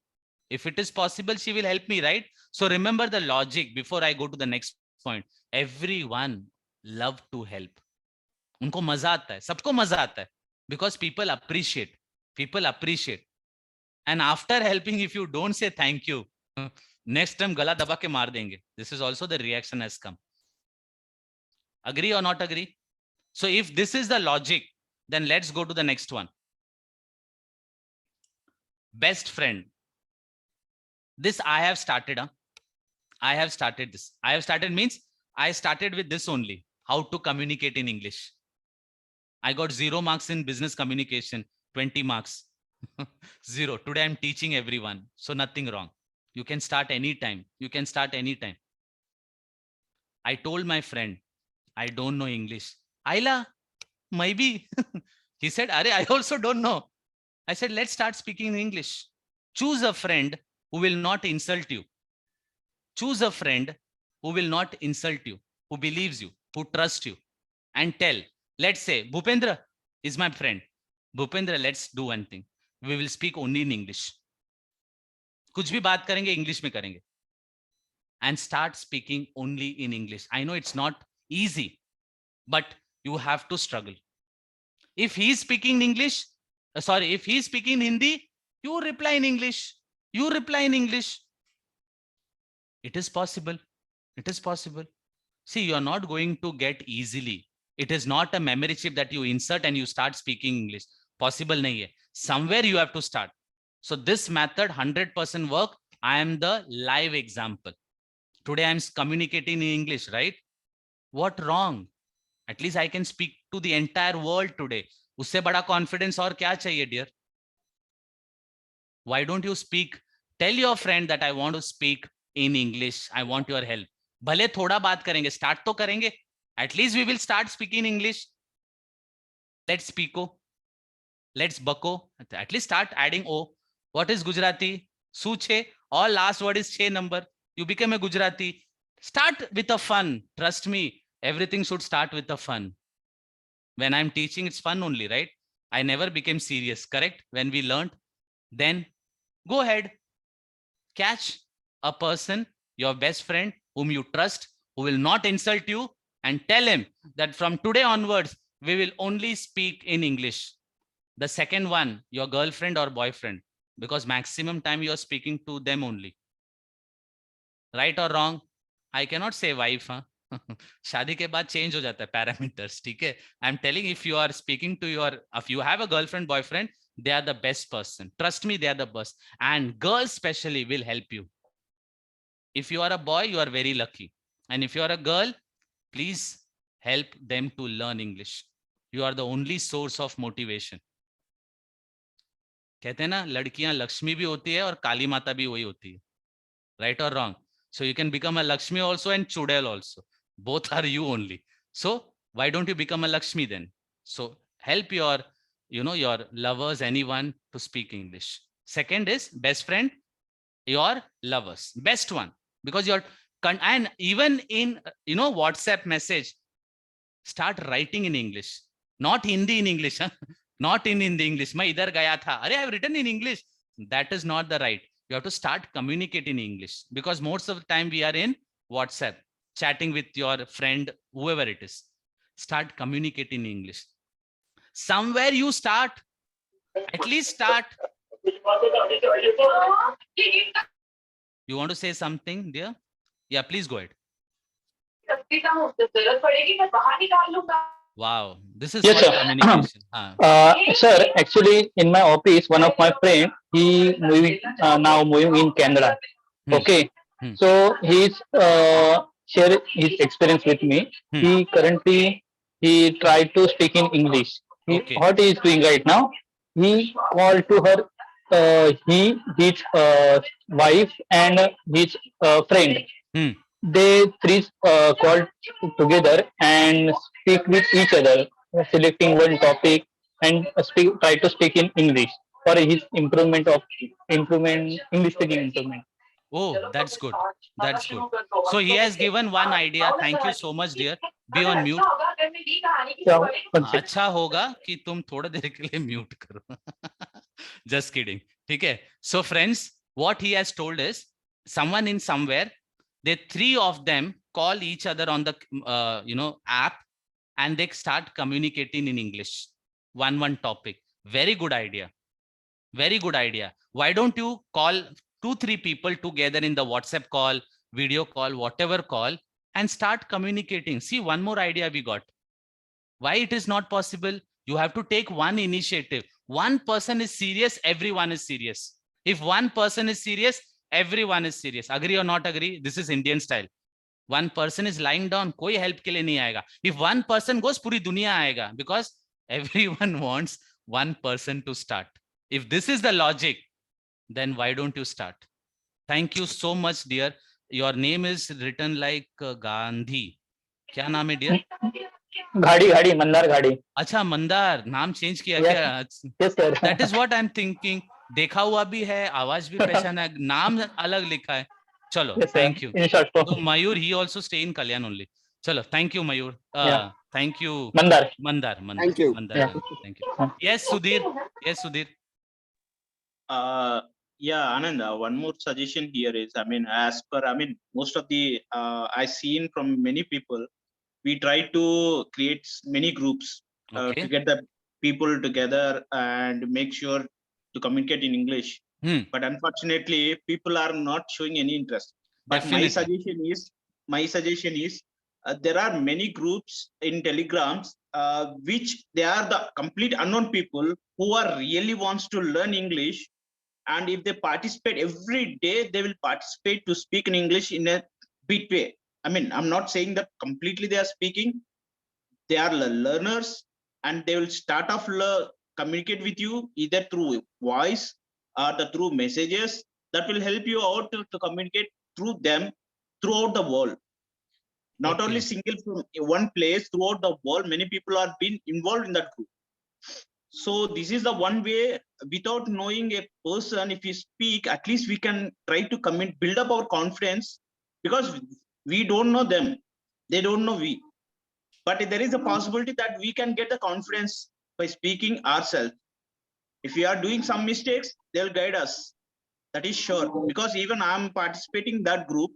If it is possible, she will help me, right? So remember the logic before I go to the next point. Everyone love to help. उनको मजा आता है, सबको मजा आता है, because people appreciate. And after helping, if you don't say thank you, next time गला दबा के मार देंगे. This is also the reaction has come. Agree or not agree? So if this is the logic, then let's go to the next one. Best friend. This I have started. I have started this. I have started means I started with this only. How to communicate in English. I got 0 marks in business communication, 20 marks. 0. Today I'm teaching everyone. So nothing wrong. You can start anytime. I told my friend, I don't know English. Ayla, maybe. He said, Are, I also don't know. I said, let's start speaking in English. Choose a friend who will not insult you. Choose a friend who will not insult you, who believes you, who trusts you, and tell. Let's say, Bhupendra is my friend. Bhupendra, let's do one thing. We will speak only in English. कुछ भी बात करेंगे English में करेंगे. And start speaking only in English. I know it's not easy, but you have to struggle. If he is speaking in English, if he is speaking in Hindi, you reply in English. It is possible. See, you are not going to get easily. It is not a memory chip that you insert and you start speaking English. Possible nahi hai. Somewhere you have to start. So this method 100% work. I am the live example. Today I am communicating in English, right? What wrong? At least I can speak to the entire world today. उससे बड़ा confidence और क्या चाहिए, dear? Why don't you speak? Tell your friend that I want to speak in English. I want your help. भले थोड़ा बात करेंगे, start तो करेंगे. At least we will start speaking English. Let's speako. Let's bako. At least start adding O. What is Gujarati? Su che. All last word is che number. You become a Gujarati. Start with a fun. Trust me. Everything should start with a fun. When I'm teaching, it's fun only, right? I never became serious, correct? When we learned, then go ahead, catch a person, your best friend, whom you trust, who will not insult you, and tell him that from today onwards, we will only speak in English. The second one, your girlfriend or boyfriend, because maximum time you are speaking to them only. Right or wrong? I cannot say wife. Huh? शादी के बाद change हो जाता है parameters, ठीक है? I'm telling, if you are speaking to if you have a girlfriend, boyfriend, they are the best person. Trust me, they are the best. And girls especially will help you. If you are a boy, you are very lucky. And if you are a girl, please help them to learn English. You are the only source of motivation. कहते हैं ना, लड़कियां लक्ष्मी भी होती है और काली माता भी वही होती है. Right or wrong? So you can become a Lakshmi also and Chudel also. Both are you only. So why don't you become a Lakshmi then? So help your, your lovers, anyone to speak English. Second is best friend, your lovers, best one, because and even in, WhatsApp message, start writing in English, not Hindi in English, huh? Not in English. मैं इधर गया था. अरे, I have written in English. That is not the right. You have to start communicating in English, because most of the time we are in WhatsApp, chatting with your friend, whoever it is. Start communicating in English. Somewhere you start, at least start. You want to say something, dear? Yeah, please go ahead. Wow, this is
Yes,
what
sir.
communication.
Sir, actually, in my office, one of my friend, he now moving in Canada. Okay, so he's share his experience with me. He currently tried to speak in English.
Okay.
What he is doing right now, he called to her, his wife and his friend. They three called together and speak with each other, selecting one topic and try to speak in English for his improvement, English speaking improvement.
Oh, that's good. That's good. So he has given one idea. Thank you so much, dear. Be on mute. अच्छा होगा कि तुम थोड़ा देर के लिए mute करो. Just kidding. ठीक है. So friends, what he has told is, someone in somewhere, the three of them call each other on the app, and they start communicating in English. One topic. Very good idea. Very good idea. Why don't you call 2-3 people together in the WhatsApp call, video call, whatever call, and start communicating? See, one more idea we got. Why it is not possible? You have to take one initiative. One person is serious, everyone is serious. If one person is serious, everyone is serious. Agree or not agree? This is Indian style. One person is lying down, कोई help के लिए नहीं आएगा. If one person goes, पूरी दुनिया आएगा, because everyone wants one person to start. If this is the logic, then why don't you start? Thank you so much, dear. Your name is written like Gandhi. क्या नाम है, dear?
घाड़ी, Mandar घाड़ी.
अच्छा, मंदार नाम change किया क्या?
Yes, sir.
That is what I'm thinking. देखा हुआ भी है, आवाज भी पहचाना है, नाम अलग लिखा है. चलो,
Yes,
thank you.
In short form.
So Mayur, he also stay in Kalyan only. Chalo, thank you, Mayur. Thank you,
Mandar.
Thank you.
Mandar.
Yeah.
Thank you. Yes, Sudhir. Yes, Sudhir.
Yeah, Anand, one more suggestion here is, most of the I seen from many people, we try to create many groups
Okay.
to get the people together and make sure to communicate in English. But unfortunately, people are not showing any interest. But
Definitely.
my suggestion is, there are many groups in Telegrams which they are the complete unknown people who are really wants to learn English, and if they participate every day, they will participate to speak in English in a bit way. I mean, I'm not saying that completely they are speaking. They are learners, and they will start off communicate with you either through voice or through messages that will help you out to communicate through them throughout the world. Not only single from one place, throughout the world, many people are being involved in that group. So this is the one way. Without knowing a person, if we speak, at least we can try to build up our confidence, because we don't know them, they don't know we. But there is a possibility that we can get the confidence by speaking ourselves. If we are doing some mistakes, they'll guide us. That is sure. Because even I'm participating in that group.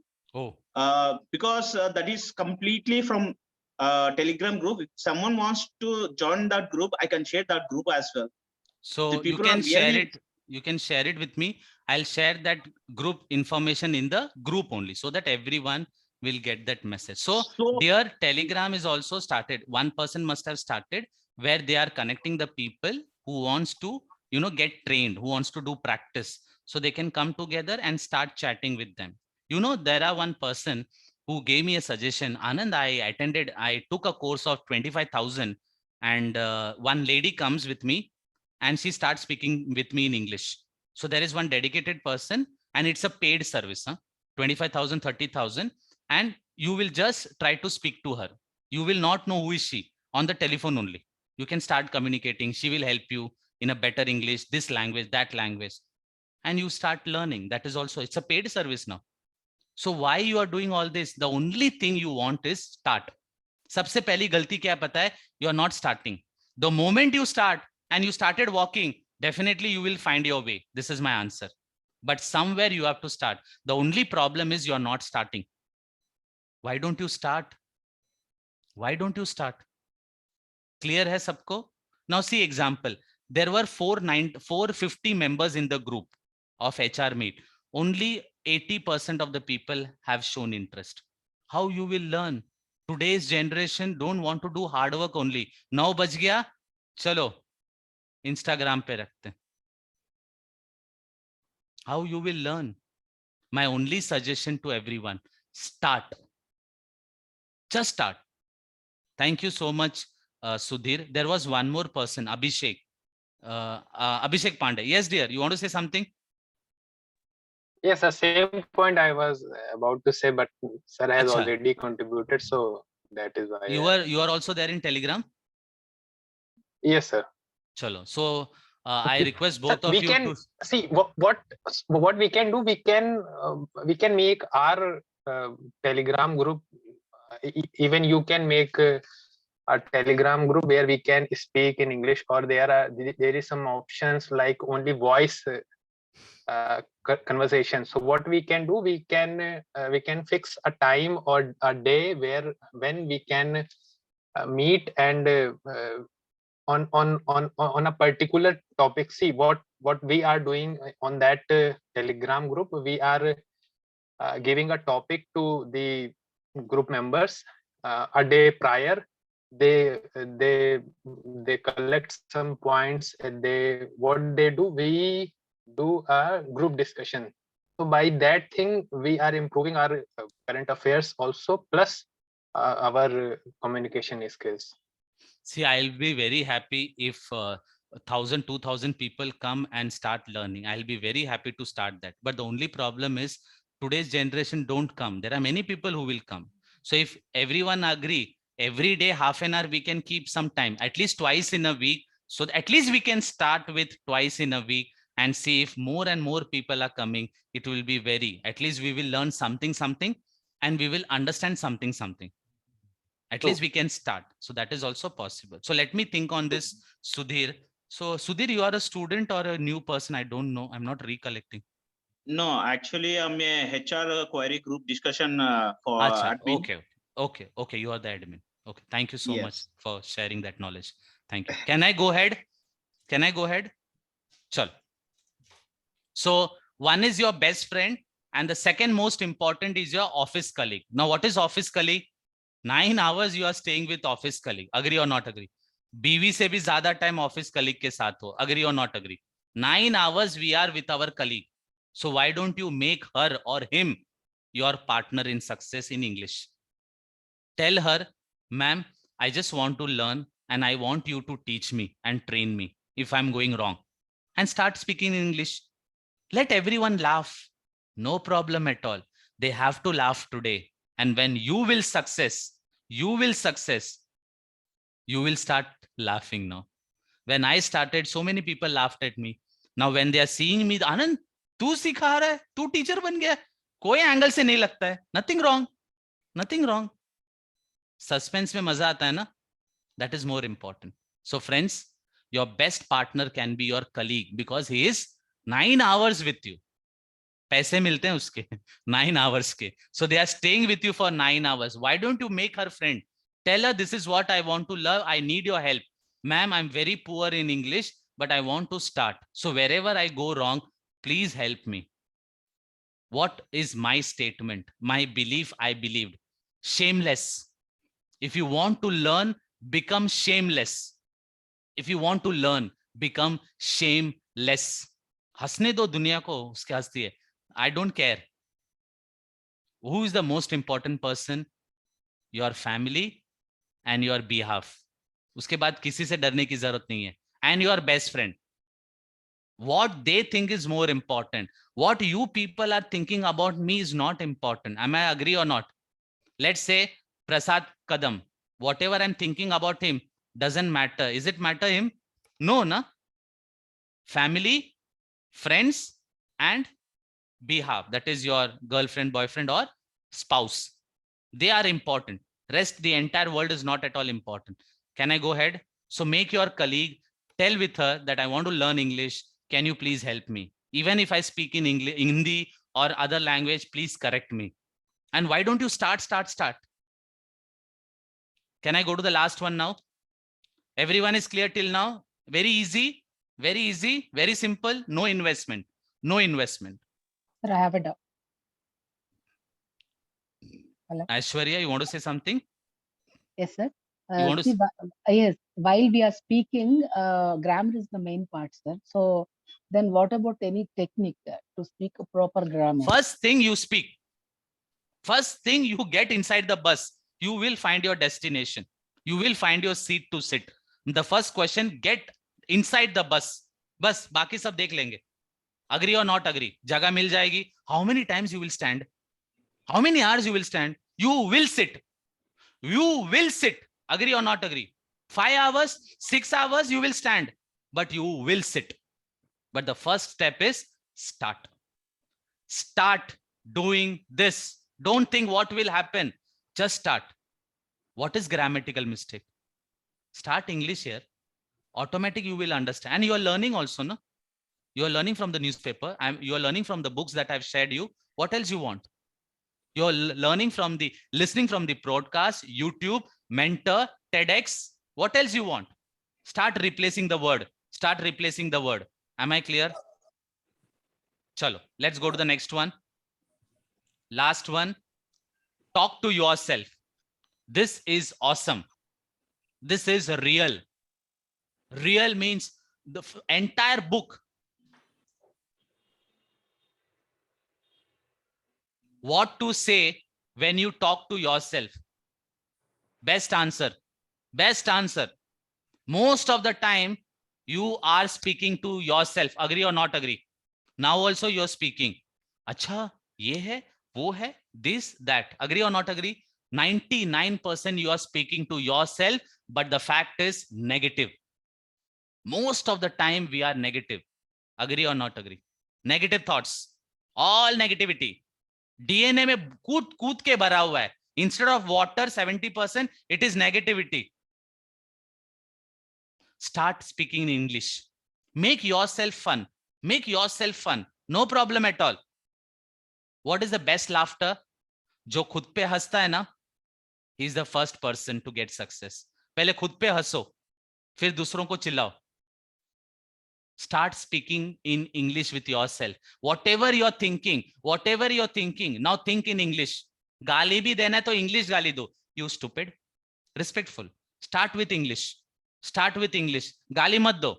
Because that is completely from Telegram group. If someone wants to join that group, I can share that group as well.
So you can share it. You can share it with me. I'll share that group information in the group only, so that everyone will get that message. So their Telegram is also started. One person must have started where they are connecting the people who wants to, get trained, who wants to do practice. So they can come together and start chatting with them. There are one person who gave me a suggestion. Anand, I took a course of 25,000 and one lady comes with me and she starts speaking with me in English. So there is one dedicated person and it's a paid service, 25,000, 30,000. And you will just try to speak to her. You will not know who is she on the telephone only. You can start communicating. She will help you in a better English, this language, that language. And you start learning. That is also, it's a paid service now. So why you are doing all this? The only thing you want is start. सबसे पहली गलती क्या पता है? You are not starting. The moment you start and you started walking, definitely you will find your way. This is my answer. But somewhere you have to start. The only problem is you are not starting. Why don't you start? Why don't you start? Clear hai sabko? Now see example. There were 450 members in the group of HR Meet. Only 80% of the people have shown interest. How you will learn? Today's generation don't want to do hard work only. Now baj gaya, chalo, Instagram pe rakhte. How you will learn? My only suggestion to everyone, start. Just start. Thank you so much, Sudhir. There was one more person, Abhishek. Abhishek Pandey. Yes, dear. You want to say something?
Yes, the same point I was about to say, but sir has already contributed, so that is why.
You are also there in Telegram?
Yes, sir.
Chalo. So I request both of you to
see what we can do. We can make our Telegram group. Even you can make a Telegram group where we can speak in English, or there is some options like only voice conversation. So what we can do, we can fix a time or a day when we can meet and on a particular topic. See what we are doing on that Telegram group. We are giving a topic to the group members a day prior. They collect some points. What they do, we do a group discussion. So by that thing, we are improving our current affairs also, plus our communication skills.
See, I'll be very happy if 1,000, 2,000 people come and start learning. I'll be very happy to start that. But the only problem is today's generation don't come. There are many people who will come. So if everyone agree, every day, half an hour, we can keep some time, at least twice in a week. So at least we can start with twice in a week and see if more and more people are coming. It will be at least we will learn something, and we will understand something. At least we can start. So that is also possible. So let me think on this, Sudhir. So Sudhir, you are a student or a new person? I don't know. I'm not recollecting.
No, actually, I'm a HR query group discussion for admin.
Okay. You are the admin. Okay. Thank you so much for sharing that knowledge. Thank you. Can I go ahead? Chal. So one is your best friend, and the second most important is your office colleague. Now, what is office colleague? 9 hours you are staying with office colleague. Agree or not agree? बीवी से भी ज्यादा time office colleague के साथ हो. Agree or not agree? 9 hours we are with our colleague. So why don't you make her or him your partner in success in English? Tell her, ma'am, I just want to learn and I want you to teach me and train me if I'm going wrong. And start speaking in English. Let everyone laugh. No problem at all. They have to laugh today. And when you will success, you will start laughing now. When I started, so many people laughed at me. Now when they are seeing me, Anand, तू सिखा रहा है, तू teacher बन गया, कोई angle से नहीं लगता है. Nothing wrong. Suspense में मजा आता है ना? That is more important. So friends, Your best partner can be your colleague because he is 9 hours with you. पैसे मिलते हैं उसके 9 hours के. So they are staying with you for 9 hours. Why don't you make her friend? Tell her, this is what I want to learn. I need your help. Ma'am, I'm very poor in English, but I want to start. So wherever I go wrong, please help me. What is my statement? My belief, I believed. Shameless. If you want to learn, become shameless. If you want to learn, become shameless. हंसने दो दुनिया को, उसके हंसती है. I don't care. Who is the most important person? Your family and your behalf. उसके बाद किसी से डरने की जरूरत नहीं है. And your best friend. What they think is more important. What you people are thinking about me is not important. Am I agree or not? Let's say Prasad Kadam. Whatever I'm thinking about him doesn't matter. Is it matter him? No, na? Family, friends, and behalf. That is your girlfriend, boyfriend, or spouse. They are important. Rest, the entire world is not at all important. Can I go ahead? So make your colleague, tell with her that I want to learn English. Can you please help me? Even if I speak in English, Hindi or other language, please correct me. And why don't you start? Can I go to the last one now? Everyone is clear till now? Very easy, very simple. No investment.
Sir, I have a doubt. Hello?
Aishwarya, you want to say something?
Yes, sir.
You want to
See, yes, while we are speaking, grammar is the main part, sir. So then what about any technique to speak a proper grammar?
First thing you speak. First thing you get inside the bus, you will find your destination. You will find your seat to sit. The first question, get inside the bus. बस बाकी सब देख लेंगे. Agree or not agree? जगह मिल जाएगी. How many times you will stand? How many hours you will stand? You will sit. You will sit. Agree or not agree? 5 hours, 6 hours you will stand, but you will sit. But the first step is start. Start doing this. Don't think what will happen. Just start. What is grammatical mistake? Start English here. Automatic you will understand. And you are learning also, no? You are learning from the newspaper. You are learning from the books that I've shared you. What else you want? You're learning from the, listening from the broadcast, YouTube, Mentor, TEDx. What else you want? Start replacing the word. Start replacing the word. Am I clear? Chalo, let's go to the next one. Last one. Talk to yourself. This is awesome. This is real. Real means the entire book. What to say when you talk to yourself? Best answer. Best answer. Most of the time, you are speaking to yourself. Agree or not agree? Now also you're speaking. Acha, ye hai, wo hai, this, that. Agree or not agree? 99% you are speaking to yourself, but the fact is negative. Most of the time we are negative. Agree or not agree? Negative thoughts. All negativity. DNA में कूद के भरा हुआ है. Instead of water 70%, it is negativity. Start speaking in English. Make yourself fun. Make yourself fun. No problem at all. What is the best laughter? जो खुद पे हंसता है ना, he is the first person to get success. पहले खुद पे हंसो, फिर दूसरों को चिल्लाओ. Start speaking in English with yourself. Whatever you're thinking, now think in English. गाली भी देना है तो English गाली दो. You stupid. Respectful. Start with English. Start with English. गाली मत दो.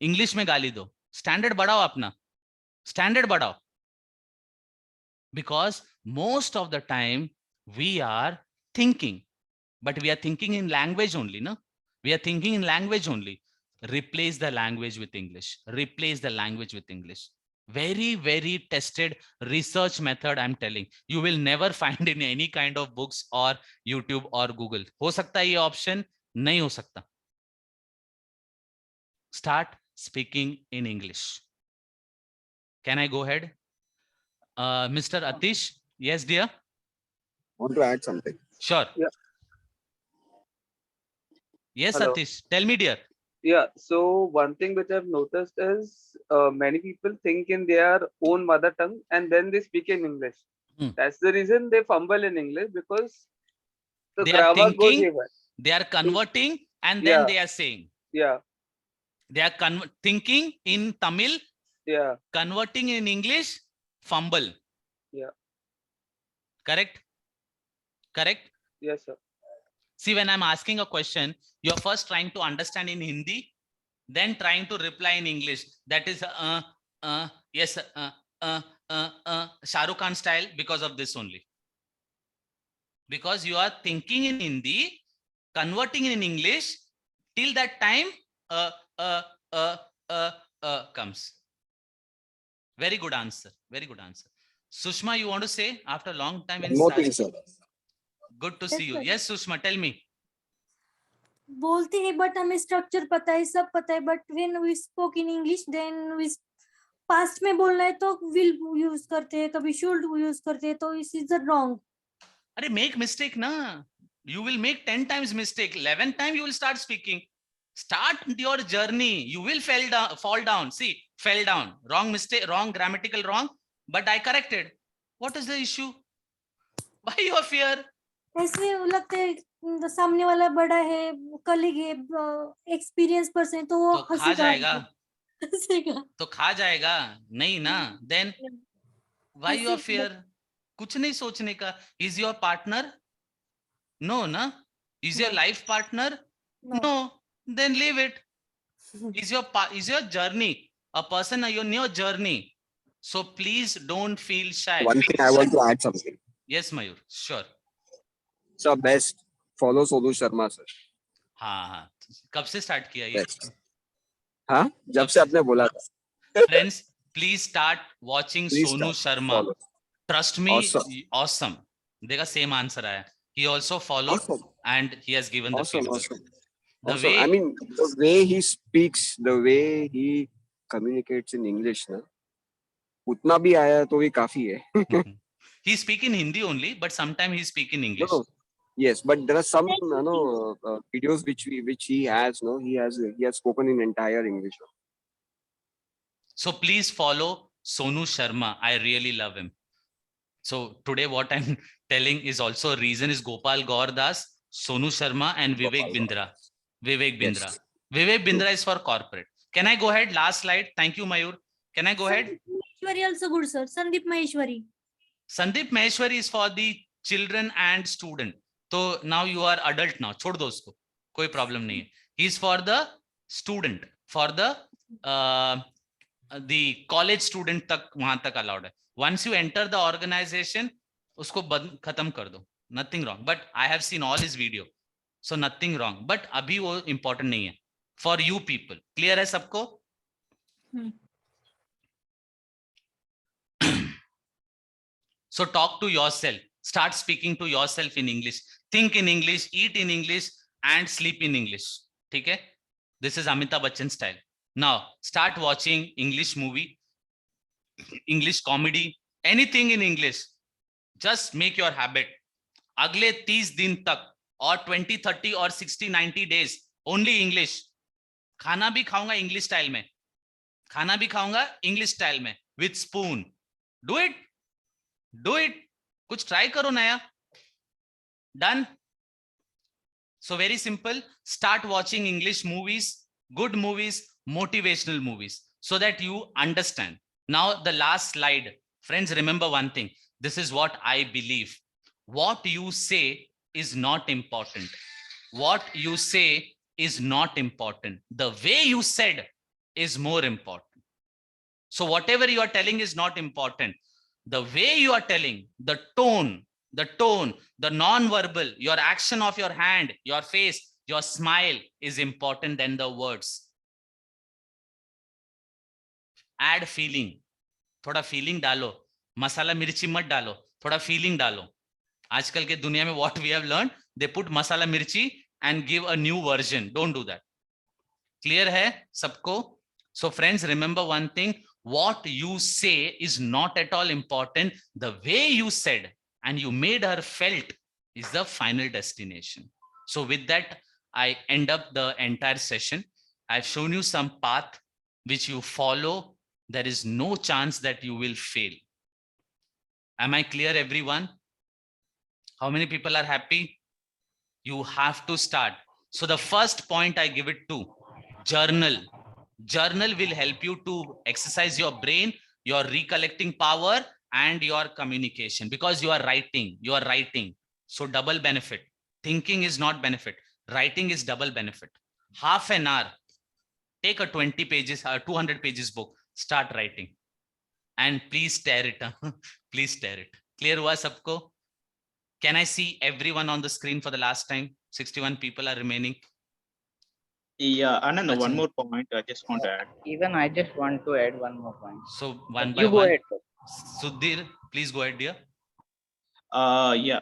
English में गाली दो. Standard बढ़ाओ अपना. Standard बढ़ाओ. Because most of the time we are thinking, but we are thinking in language only, no? We are thinking in language only. Replace the language with English. Replace the language with English. Very, very tested research method, I'm telling. You will never find in any kind of books or YouTube or Google. हो सकता है ये option, नहीं हो सकता. Start speaking in English. Can I go ahead? Mr. Atish, yes, dear.
Want to add something?
Sure.
Yeah.
Yes,
Hello.
Atish, tell me, dear.
Yeah, so one thing which I've noticed is many people think in their own mother tongue and then they speak in English. That's the reason they fumble in English, because the
They are
grammar goes
thinking,
haywire.
they are converting, and then
Yeah,
they are saying.
yeah,
They are thinking in Tamil,
yeah,
converting in English, fumble.
yeah.
Correct? Correct?
Yes, sir.
See, when I'm asking a question, you're first trying to understand in Hindi, then trying to reply in English. That is yes, Shah Rukh Khan style, because of this only. Because you are thinking in Hindi, converting in English, till that time comes. Very good answer. Very good answer. Sushma, you want to say after a long time in
More things, sir.
Good to see you. Yes, Sushma, tell me.
बोलते हैं but हमें structure पता है, सब पता है, but when we spoke in English then we past में बोलना है तो विल यूज करते हैं, कभी शुड यूज करते हैं, तो इस इज रॉन्ग.
अरे make mistake na. You will make 10 times mistake. 11th time you will start speaking. Start your journey. You will fall down. See, fell down. Wrong mistake, wrong grammatical wrong. But I corrected. What is the issue? Why your fear?
ऐसे लगता है सामने वाला बड़ा है, colleague है, experience person, तो वो
तो खा जाएगा.
हंसेगा.
तो खा जाएगा नहीं ना. Then why your fear? कुछ नहीं सोचने का. Is your partner? No, na. Is your life partner? No. Then leave it. Is your journey a person on your journey? So please don't feel shy.
One thing I want to add something.
Yes, Mayur. Sure.
So best follow Sonu Sharma, sir.
हाँ. कब से start किया ये?
हाँ, जब से आपने बोला था.
Friends, please start watching Sonu Sharma.
Follow.
Trust me, awesome. देखा same answer आया. He also followed and he has given the feedback. The way,
I mean, the way he speaks, the way he communicates in English, na, उतना भी आया तो भी काफी है.
He speak in Hindi only, but sometimes he speak in English.
No. Yes, but there are some videos which he has. No, he has spoken in entire English.
So please follow Sonu Sharma. I really love him. So today what I'm telling is also a reason is Gopal Gaurdas, Sonu Sharma and Vivek Bindra. Vivek Bindra. Yes. Vivek Bindra is for corporate. Can I go ahead? Last slide. Thank you, Mayur. Can I go ahead?
Maheshwari also good, sir. Sandeep Maheshwari.
Sandeep Maheshwari is for the children and student. So now you are adult now. छोड़ दो उसको. कोई problem नहीं है. He is for the student. For the college student तक वहां तक allowed है. Once you enter the organization, उसको खत्म कर दो. Nothing wrong. But I have seen all his video. So nothing wrong. But अभी वो important नहीं है. For you people. Clear है सबको? So talk to yourself. Start speaking to yourself in English. Think in English, eat in English, and sleep in English. Okay? This is Amitabh Bachchan style. Now, start watching English movie, English comedy, anything in English. Just make your habit. अगले 30 दिन तक और 20, 30 और 60, 90 days only English. खाना भी खाऊंगा English style में. खाना भी खाऊंगा English style में with spoon. Do it. Do it. कुछ try करो नया. Done. So very simple. Start watching English movies, good movies, motivational movies, so that you understand. Now the last slide. Friends, remember one thing. This is what I believe. What you say is not important. What you say is not important. The way you said is more important. So whatever you are telling is not important. The way you are telling, the tone, the non-verbal, your action of your hand, your face, your smile is important than the words. Add feeling. थोड़ा feeling डालो. मसाला मिर्ची मत डालो. थोड़ा feeling डालो. आजकल के दुनिया में what we have learned, they put मसाला मिर्ची and give a new version. Don't do that. Clear है सबको? So friends, remember one thing. What you say is not at all important. The way you said and you made her felt is the final destination. So with that, I end up the entire session. I've shown you some path which you follow. There is no chance that you will fail. Am I clear, everyone? How many people are happy? You have to start. So the first point I give it to journal. Journal will help you to exercise your brain, your recollecting power, and your communication, because you are writing. So double benefit. Thinking is not benefit. Writing is double benefit. Half an hour. Take a 20 pages or 200 pages book. Start writing. And please tear it. Please tear it. Clear hua sabko? Can I see everyone on the screen for the last time? 61 people are remaining.
Yeah, Anand, one more point I just want to add.
Even I just want to add one more point.
So one by
You go
one.
ahead, sir.
Sudhir, please go ahead, dear.
Yeah.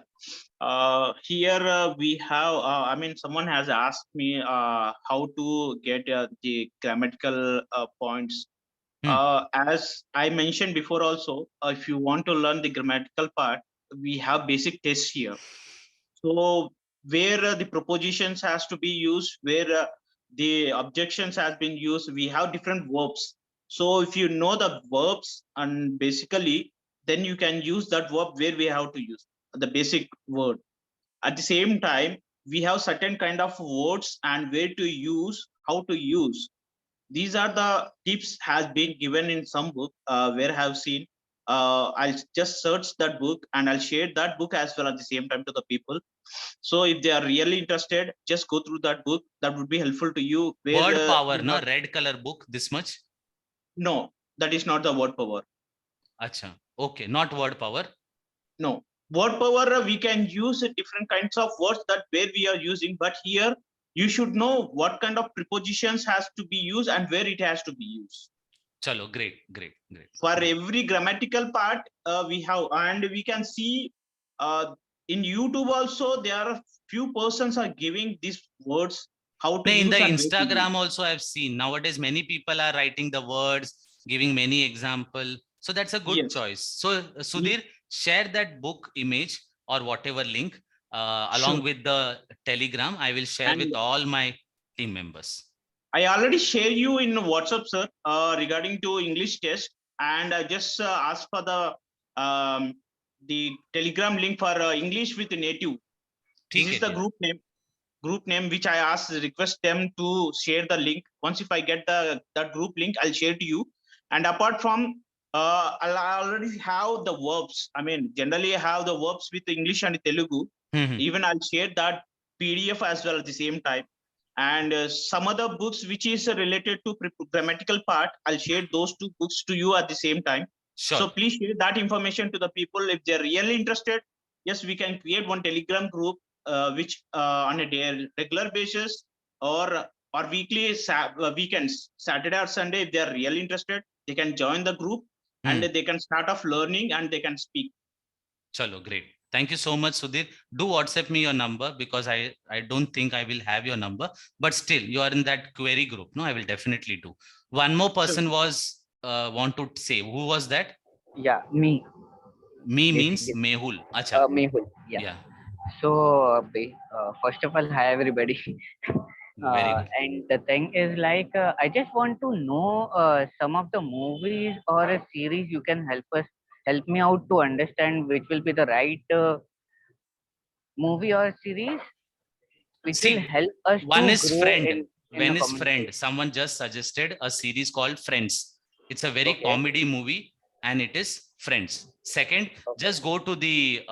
Here we have, I mean, someone has asked me how to get the grammatical points. As I mentioned before also, if you want to learn the grammatical part, we have basic tests here. So where the prepositions has to be used, where the objections has been used, we have different verbs. So if you know the verbs, and basically then you can use that verb where we have to use the basic word. At the same time, we have certain kind of words and where to use, how to use. These are the tips has been given in some book where I have seen. I'll just search that book and I'll share that book as well at the same time to the people. So if they are really interested, just go through that book. That would be helpful to you.
Word power, no? Red color book, this much?
No, that is not the word power.
Acha. Okay, not word power.
No. Word power, we can use different kinds of words that where we are using, but here you should know what kind of prepositions has to be used and where it has to be used.
Chalo, great.
For every grammatical part, we have, and we can see in YouTube also, there are few persons are giving these words how to use.
In the Instagram also I've seen nowadays many people are writing the words, giving many example. So that's a good choice. So Sudhir, share that book image or whatever link along with the Telegram. I will share with all my team members.
I already share you in WhatsApp, sir, regarding to English test, and I just asked for the Telegram link for English with native. This is the group name which I asked, request them to share the link. Once if I get that group link, I'll share to you. And apart from, I already have the verbs. I mean, generally I have the verbs with English and Telugu. Even I'll share that PDF as well at the same time. And some other books which is related to grammatical part, I'll share those two books to you at the same time.
Sure.
So please share that information to the people if they're really interested. Yes, we can create one Telegram group which on a regular basis or weekly weekends, Saturday or Sunday. If they're really interested, they can join the group and they can start off learning and they can speak.
Chalo, great. Thank you so much, Sudhir. Do WhatsApp me your number because I don't think I will have your number, but still you are in that query group. No, I will definitely do. One more person was want to say. Who was that?
Yeah, me.
Me means Mehul. Acha.
Mehul. Yeah. So first of all, hi everybody.
Very good.
And the thing is like I just want to know some of the movies or a series you can help me out to understand which will be the right movie or series which will help us
one
to
is
grow
Friend.
in
One is Friend. Someone just suggested a series called Friends. It's a very comedy movie and it is Friends. Second, just go to the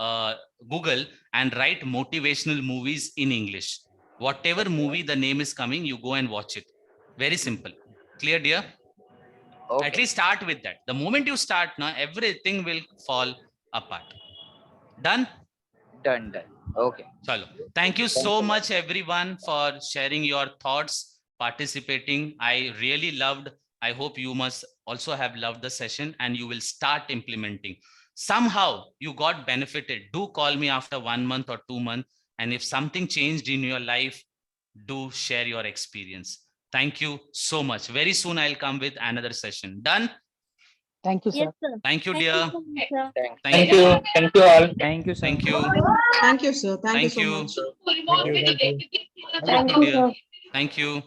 Google and write motivational movies in English. Whatever movie the name is coming, you go and watch it. Very simple. Clear, dear? At least start with that. The moment you start, now everything will fall apart. Done?
Done. Okay.
Chalo. Thank you so much, everyone, for sharing your thoughts, participating. I really loved. I hope you must also have loved the session and you will start implementing. Somehow you got benefited. Do call me after 1 month or 2 months. And if something changed in your life, do share your experience. Thank you so much. Very soon I'll come with another session. Done?
Thank you, sir.
Yes, sir.
Thank you, dear.
Thank you. Thank you all.
Thank you, sir.
Thank you.
Thank you, sir. Thank you so much.
Thank you, dear. Thank you.